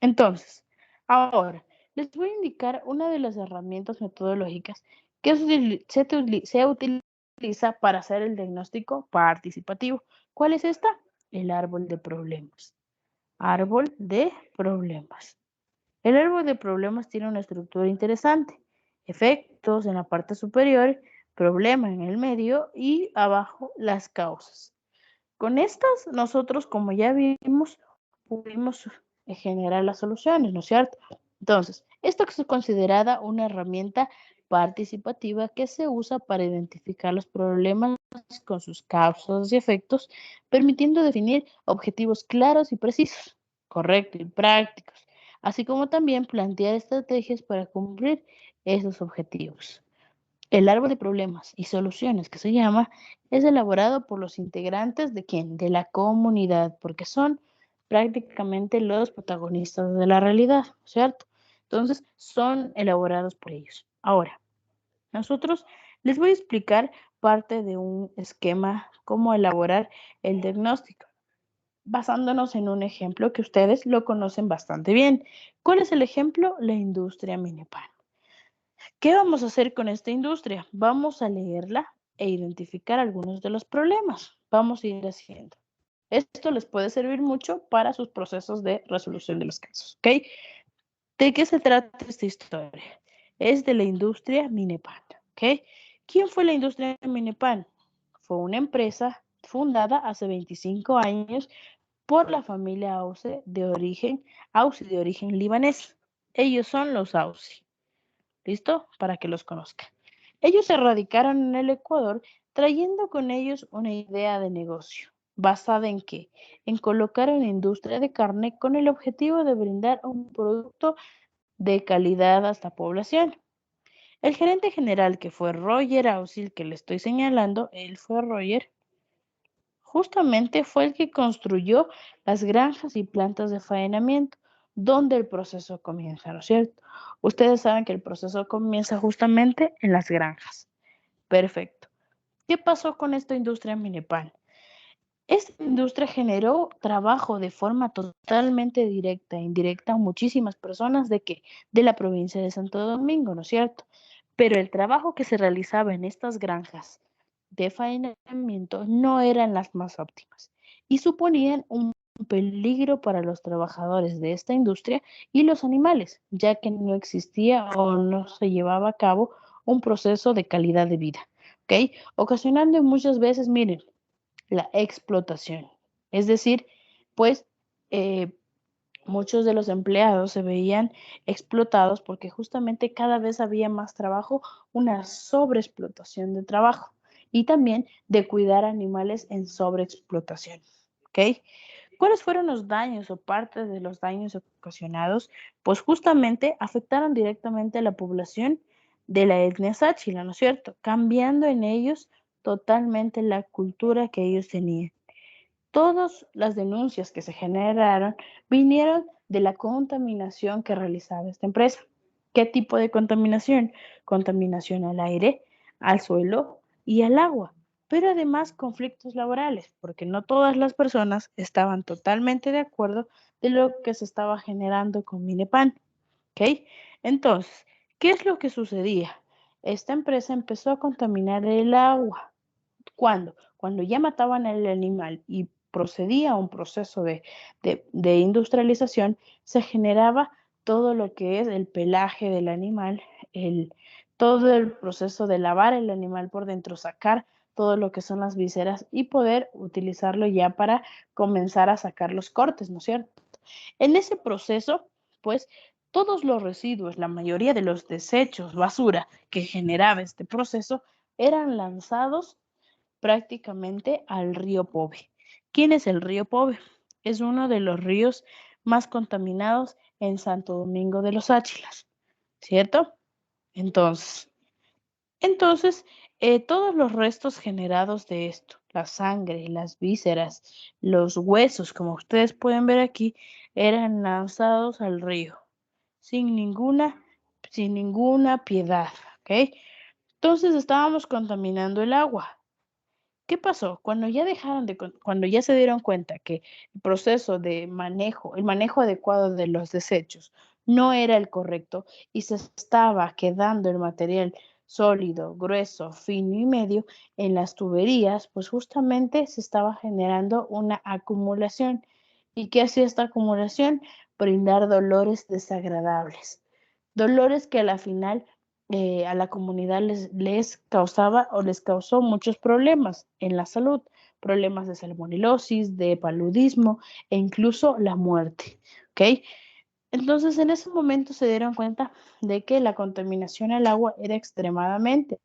Entonces, ahora, les voy a indicar una de las herramientas metodológicas que se utiliza para hacer el diagnóstico participativo. ¿Cuál es esta? El árbol de problemas. Árbol de problemas. El árbol de problemas tiene una estructura interesante. Efectos en la parte superior, problema en el medio y abajo las causas. Con estas, nosotros, como ya vimos, pudimos generar las soluciones, ¿no es cierto? Entonces, esto es considerada una herramienta participativa que se usa para identificar los problemas con sus causas y efectos, permitiendo definir objetivos claros y precisos, correctos y prácticos, así como también plantear estrategias para cumplir esos objetivos. El árbol de problemas y soluciones que se llama es elaborado por los integrantes de quién? De la comunidad, porque son prácticamente los protagonistas de la realidad, ¿cierto? Entonces, son elaborados por ellos. Ahora, nosotros les voy a explicar parte de un esquema, cómo elaborar el diagnóstico, basándonos en un ejemplo que ustedes lo conocen bastante bien. ¿Cuál es el ejemplo? La industria Minipan. ¿Qué vamos a hacer con esta industria? Vamos a leerla e identificar algunos de los problemas. Vamos a ir haciendo. Esto les puede servir mucho para sus procesos de resolución de los casos, ¿ok? ¿De qué se trata esta historia? Es de la industria Minepan, ¿ok? ¿Quién fue la industria Minepan? Fue una empresa fundada hace 25 años por la familia Ausi de origen libanés. Ellos son los Ausi. ¿Listo? Para que los conozcan. Ellos se radicaron en el Ecuador trayendo con ellos una idea de negocio. ¿Basada en qué? En colocar una industria de carne con el objetivo de brindar un producto de calidad a esta población. El gerente general, que fue Roger Ausil, que le estoy señalando, él fue Roger, justamente fue el que construyó las granjas y plantas de faenamiento, donde el proceso comienza, ¿no es cierto? Ustedes saben que el proceso comienza justamente en las granjas. Perfecto. ¿Qué pasó con esta industria Minepan? Esta industria generó trabajo de forma totalmente directa e indirecta a muchísimas personas de que de la provincia de Santo Domingo, ¿no es cierto? Pero el trabajo que se realizaba en estas granjas de faenamiento no eran las más óptimas y suponían un peligro para los trabajadores de esta industria y los animales, ya que no existía o no se llevaba a cabo un proceso de calidad de vida, ¿ok? Ocasionando muchas veces, miren, la explotación. Es decir, pues eh, muchos de los empleados se veían explotados porque justamente cada vez había más trabajo, una sobreexplotación de trabajo y también de cuidar animales en sobreexplotación. ¿Ok? ¿Cuáles fueron los daños o parte de los daños ocasionados? Pues justamente afectaron directamente a la población de la etnia sáchila, ¿no es cierto? Cambiando en ellos totalmente la cultura que ellos tenían. Todas las denuncias que se generaron vinieron de la contaminación que realizaba esta empresa. ¿Qué tipo de contaminación? Contaminación al aire, al suelo y al agua, pero además conflictos laborales, porque no todas las personas estaban totalmente de acuerdo de lo que se estaba generando con Minepan. ¿Ok? Entonces, ¿qué es lo que sucedía? Esta empresa empezó a contaminar el agua. ¿Cuándo? Cuando ya mataban al animal y procedía a un proceso de industrialización, se generaba todo lo que es el pelaje del animal, todo el proceso de lavar el animal por dentro, sacar todo lo que son las vísceras y poder utilizarlo ya para comenzar a sacar los cortes, ¿no es cierto? En ese proceso, pues todos los residuos, la mayoría de los desechos, basura que generaba este proceso, eran lanzados prácticamente al río Pobe. ¿Quién es el río Pobe? Es uno de los ríos más contaminados en Santo Domingo de los Áchilas, ¿cierto? Entonces, entonces, todos los restos generados de esto, la sangre, las vísceras, los huesos, como ustedes pueden ver aquí, eran lanzados al río sin ninguna, sin ninguna piedad, ¿ok? Entonces estábamos contaminando el agua. ¿Qué pasó? Cuando ya se dieron cuenta que el proceso de manejo, el manejo adecuado de los desechos no era el correcto y se estaba quedando el material sólido, grueso, fino y medio en las tuberías, pues justamente se estaba generando una acumulación. ¿Y qué hacía esta acumulación? Brindar dolores desagradables, dolores que a la final a la comunidad les causaba o les causó muchos problemas en la salud, problemas de salmonelosis, de paludismo e incluso la muerte. ¿Ok? Entonces, en ese momento se dieron cuenta de que la contaminación al agua era extremadamente.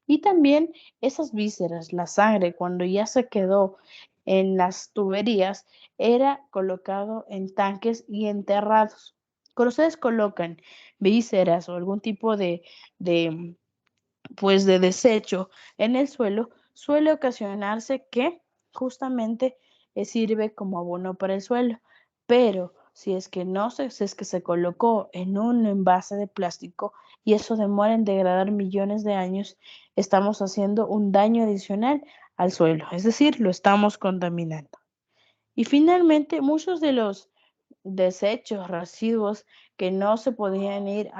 Y también esas vísceras, la sangre, cuando ya se quedó en las tuberías, era colocado en tanques y enterrados. Cuando ustedes colocan vísceras o algún tipo de pues de desecho en el suelo, suele ocasionarse que justamente sirve como abono para el suelo. Pero si es que no se, si es que se colocó en un envase de plástico y eso demora en degradar millones de años, estamos haciendo un daño adicional al suelo, es decir, lo estamos contaminando. Y finalmente, muchos de los desechos, residuos que no se podían ir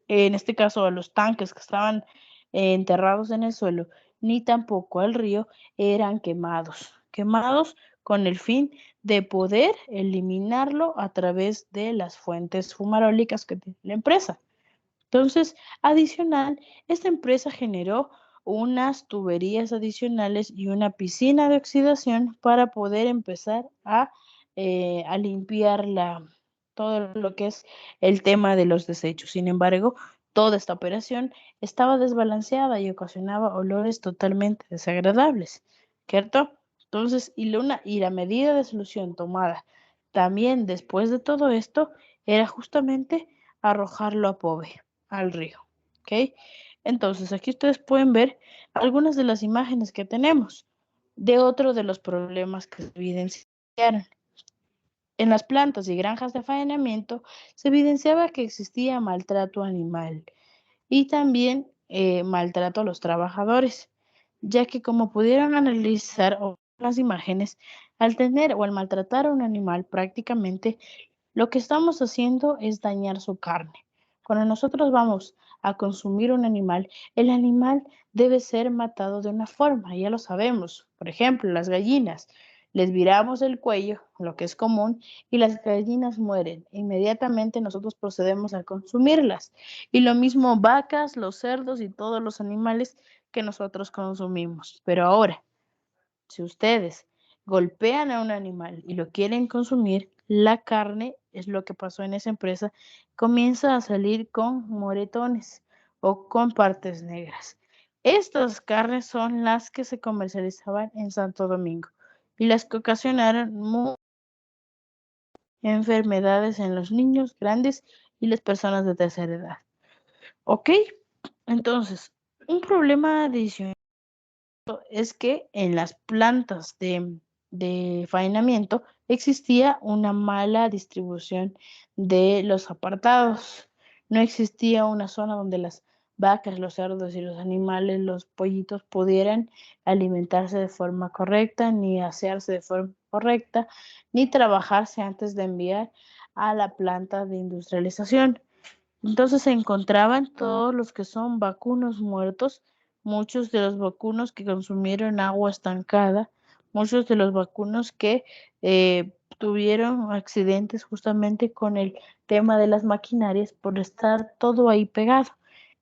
en este caso, a los tanques que estaban enterrados en el suelo, ni tampoco al río, eran quemados con el fin de poder eliminarlo a través de las fuentes fumarólicas que tiene la empresa. Entonces, adicional, esta empresa generó unas tuberías adicionales y una piscina de oxidación para poder empezar a limpiar todo lo que es el tema de los desechos. Sin embargo, toda esta operación estaba desbalanceada y ocasionaba olores totalmente desagradables, ¿cierto? Entonces, y la medida de solución tomada también después de todo esto era justamente arrojarlo a Pove al río, ¿ok? Entonces, aquí ustedes pueden ver algunas de las imágenes que tenemos de otro de los problemas que se evidenciaron. En las plantas y granjas de faenamiento se evidenciaba que existía maltrato animal y también maltrato a los trabajadores, ya que como pudieron analizar las imágenes, al tener o al maltratar a un animal prácticamente lo que estamos haciendo es dañar su carne. Cuando nosotros vamos a consumir un animal, el animal debe ser matado de una forma, ya lo sabemos. Por ejemplo, las gallinas, les viramos el cuello, lo que es común, y las gallinas mueren. Inmediatamente nosotros procedemos a consumirlas. Y lo mismo vacas, los cerdos y todos los animales que nosotros consumimos. Pero ahora, si ustedes golpean a un animal y lo quieren consumir, la carne, es lo que pasó en esa empresa, comienza a salir con moretones o con partes negras. Estas carnes son las que se comercializaban en Santo Domingo y las que ocasionaron enfermedades en los niños grandes y las personas de tercera edad. ¿Ok? Entonces, un problema adicional es que en las plantas de faenamiento existía una mala distribución de los apartados. No existía una zona donde las vacas, los cerdos y los animales, los pollitos pudieran alimentarse de forma correcta, ni asearse de forma correcta, ni trabajarse antes de enviar a la planta de industrialización. Entonces se encontraban todos los que son vacunos muertos, muchos de los vacunos que consumieron agua estancada, muchos de los vacunos que tuvieron accidentes justamente con el tema de las maquinarias por estar todo ahí pegado.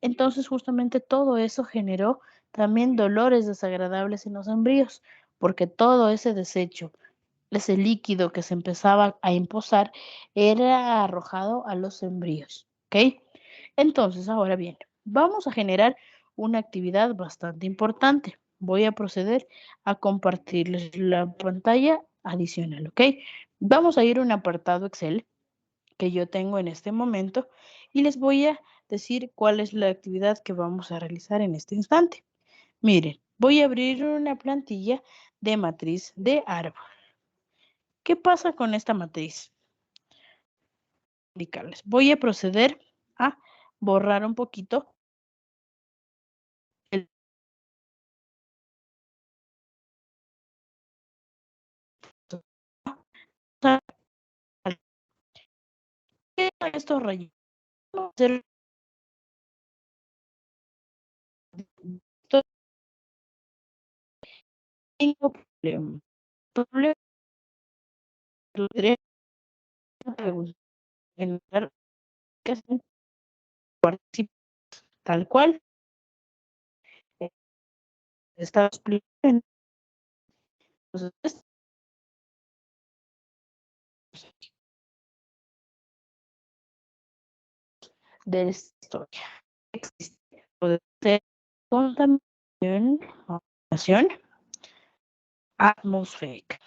Entonces justamente todo eso generó también dolores desagradables en los embrios, porque todo ese desecho, ese líquido que se empezaba a imposar, era arrojado a los embrios. ¿Ok? Entonces, ahora bien, vamos a generar una actividad bastante importante. Voy a proceder a compartirles la pantalla adicional, ¿ok? Vamos a ir a un apartado Excel que yo tengo en este momento y les voy a decir cuál es la actividad que vamos a realizar en este instante. Miren, voy a abrir una plantilla de matriz de árbol. ¿Qué pasa con esta matriz? Indicarles. Voy a proceder a borrar un poquito el estos rellenos. Tengo problema. Problema podría preguntar qué hacen participa tal cual eh, está explicando. Entonces, de la historia existe puede ser contaminación, contaminación atmosférica.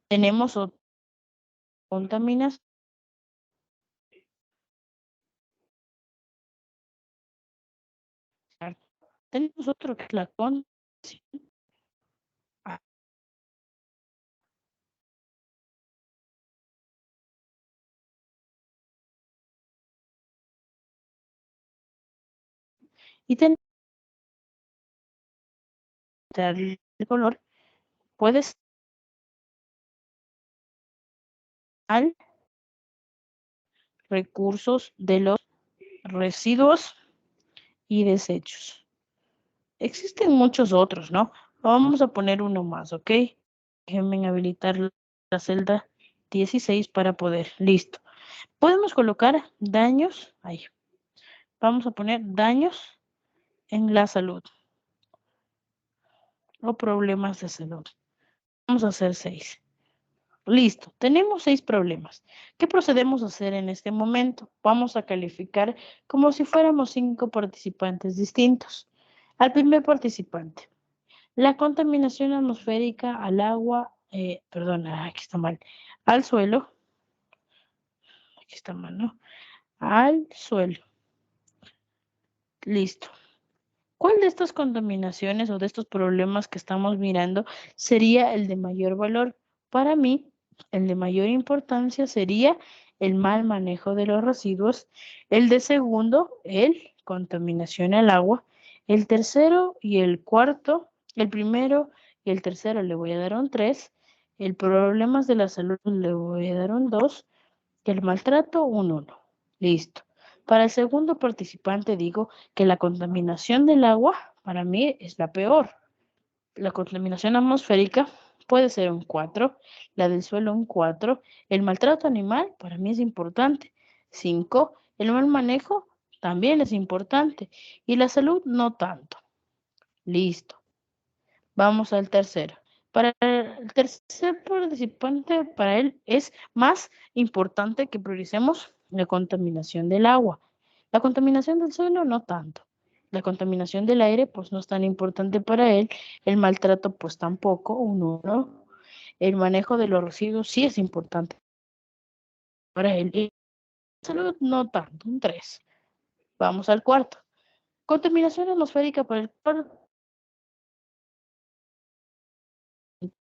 Tenemos otra contaminación. Tenemos otro que es la contaminación. Y tenemos el color, puedes al recursos de los residuos y desechos. Existen muchos otros, ¿no? Vamos a poner uno más, ¿ok? Déjenme habilitar la celda 16 para poder. Listo. Podemos colocar daños. Ahí. Vamos a poner daños en la salud o problemas de salud. Vamos a hacer 6. Listo, tenemos 6 problemas. ¿Qué procedemos a hacer en este momento? Vamos a calificar como si fuéramos 5 participantes distintos. Al primer participante, la contaminación atmosférica al agua, perdón, aquí está mal, al suelo, aquí está mal, ¿no? Al suelo. Listo. ¿Cuál de estas contaminaciones o de estos problemas que estamos mirando sería el de mayor valor? Para mí, el de mayor importancia sería el mal manejo de los residuos, el de segundo, el contaminación al agua, el tercero y el cuarto, el primero y el tercero le voy a dar un 3, el problemas de la salud le voy a dar un 2, y el maltrato un 1. Listo. Para el segundo participante digo que la contaminación del agua para mí es la peor. La contaminación atmosférica puede ser un 4, la del suelo un 4, el maltrato animal para mí es importante, 5, el mal manejo también es importante y la salud no tanto. Listo. Vamos al tercero. Para el tercer participante, para él es más importante que prioricemos la contaminación del agua. La contaminación del suelo no tanto. La contaminación del aire pues no es tan importante para él. El maltrato pues tampoco, un 1. El manejo de los residuos sí es importante para él. Y la salud no tanto, un 3. Vamos al cuarto. Contaminación atmosférica para el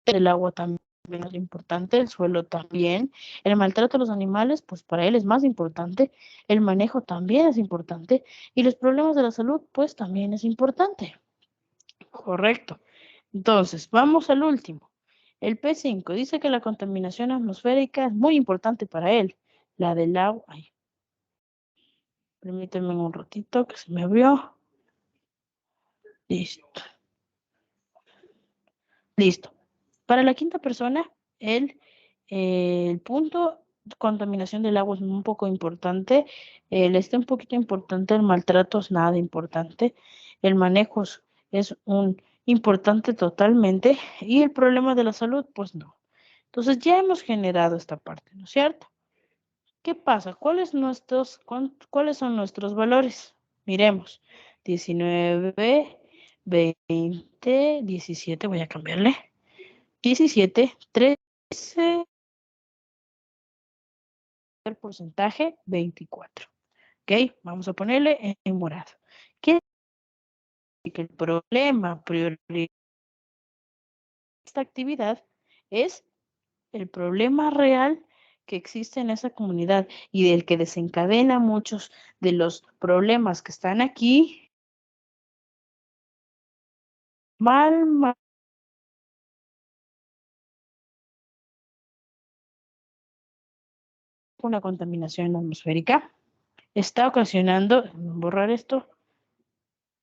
el agua también es importante, el suelo también, el maltrato a los animales, pues para él es más importante, el manejo también es importante y los problemas de la salud, pues también es importante. Correcto. Entonces, vamos al último. El P5 dice que la contaminación atmosférica es muy importante para él. La del agua, ay, permítanme un ratito que se me abrió. Listo. Listo. Para la quinta persona, el punto contaminación del agua es un poco importante. Un poquito importante, el maltrato es nada importante. El manejo es un importante totalmente. Y el problema de la salud, pues no. Entonces ya hemos generado esta parte, ¿no es cierto? ¿Qué pasa? ¿Cuáles son nuestros valores? Miremos. 19, 20, 17, voy a cambiarle. 17, 13, el porcentaje 24. ¿Ok? Vamos a ponerle en morado. ¿Qué es que el problema prioritario de esta actividad es el problema real que existe en esa comunidad y del que desencadena muchos de los problemas que están aquí? Mal, una contaminación atmosférica está ocasionando, borrar esto,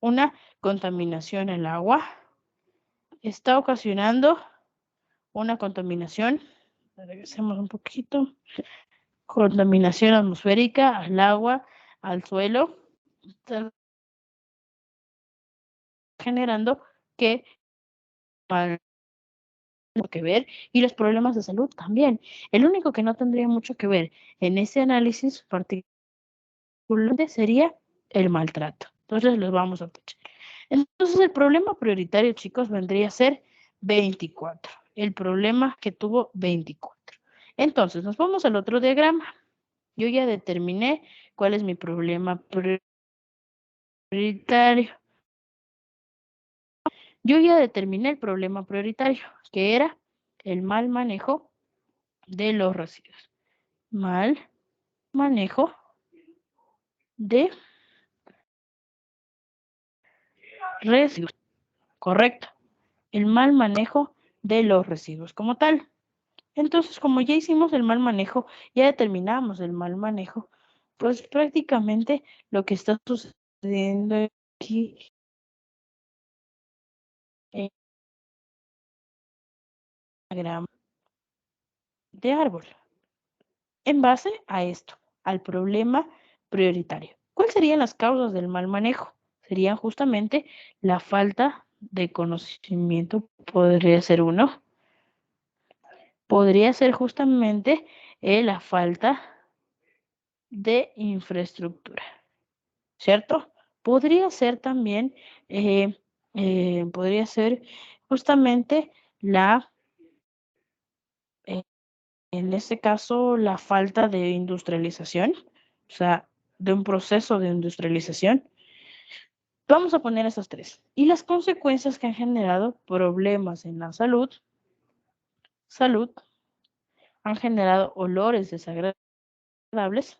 una contaminación al agua, está ocasionando una contaminación, regresemos un poquito, contaminación atmosférica al agua, al suelo, está generando que que ver y los problemas de salud también. El único que no tendría mucho que ver en ese análisis particular sería el maltrato. Entonces los vamos a tachar. Entonces el problema prioritario, chicos, vendría a ser 24. El problema que tuvo 24. Entonces nos vamos al otro diagrama. Yo ya determiné cuál es mi problema prioritario. Yo ya determiné el problema prioritario, que era el mal manejo de los residuos. Mal manejo de residuos. Correcto. El mal manejo de los residuos como tal. Entonces, como ya hicimos el mal manejo, ya determinamos el mal manejo, pues prácticamente lo que está sucediendo aquí grama de árbol. En base a esto, al problema prioritario. ¿Cuáles serían las causas del mal manejo? Serían justamente la falta de conocimiento, podría ser uno. Podría ser justamente la falta de infraestructura, ¿cierto? Podría ser también, podría ser justamente la, eh, en este caso, la falta de industrialización, o sea, de un proceso de industrialización. Vamos a poner esas tres. Y las consecuencias que han generado problemas en la salud, han generado olores desagradables,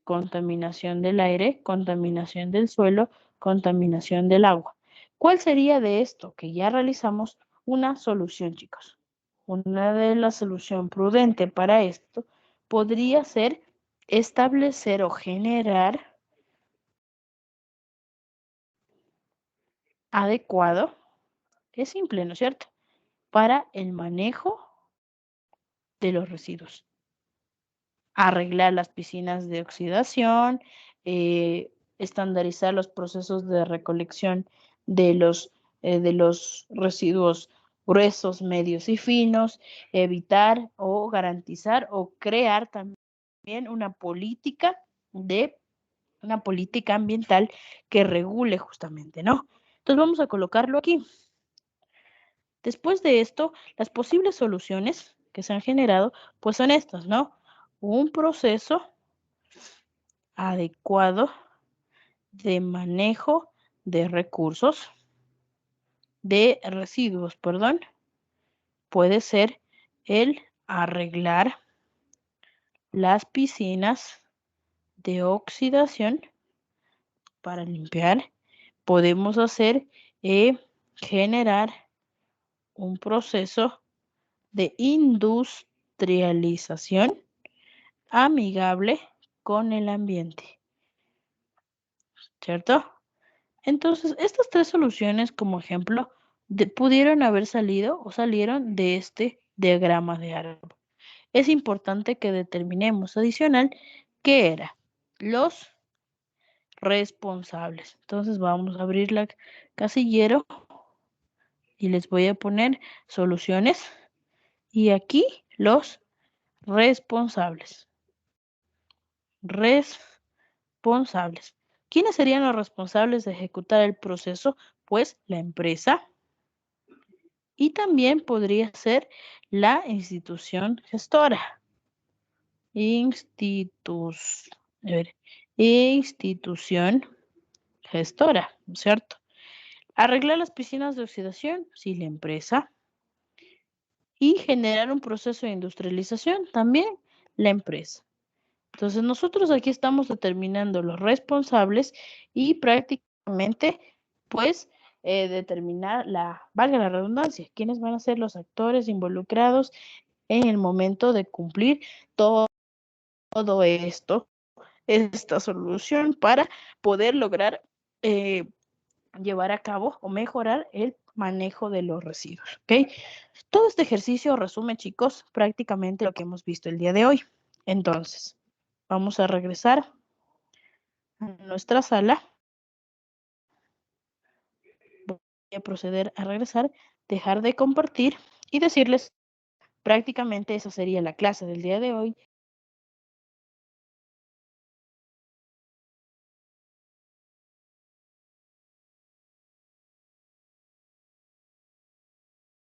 contaminación del aire, contaminación del suelo, contaminación del agua. ¿Cuál sería de esto que ya realizamos una solución, chicos? Una de las soluciones prudente para esto podría ser establecer o generar adecuado, es simple, ¿no es cierto?, para el manejo de los residuos. Arreglar las piscinas de oxidación, estandarizar los procesos de recolección de los residuos gruesos, medios y finos, evitar o garantizar o crear también de una política ambiental que regule justamente, ¿no? Entonces vamos a colocarlo aquí. Después de esto, las posibles soluciones que se han generado, pues son estas, ¿no? Un proceso adecuado de manejo de recursos, de residuos, perdón, puede ser el arreglar las piscinas de oxidación para limpiar. Podemos hacer generar un proceso de industrialización amigable con el ambiente, ¿cierto? Entonces, estas tres soluciones, como ejemplo, pudieron haber salido o salieron de este diagrama de árbol. Es importante que determinemos adicional qué era los responsables. Entonces, vamos a abrir la casillero y les voy a poner soluciones y aquí los responsables. Responsables. ¿Quiénes serían los responsables de ejecutar el proceso? Pues la empresa y también podría ser la institución gestora. Institución gestora, ¿no es cierto? Arreglar las piscinas de oxidación, sí, la empresa. Y generar un proceso de industrialización, también la empresa. Entonces, nosotros aquí estamos determinando los responsables y prácticamente, pues, determinar valga la redundancia, quiénes van a ser los actores involucrados en el momento de cumplir todo esto, esta solución para poder lograr llevar a cabo o mejorar el manejo de los residuos, ¿ok? Todo este ejercicio resume, chicos, prácticamente lo que hemos visto el día de hoy. Entonces, vamos a regresar a nuestra sala. Voy a proceder a regresar, dejar de compartir y decirles prácticamente esa sería la clase del día de hoy.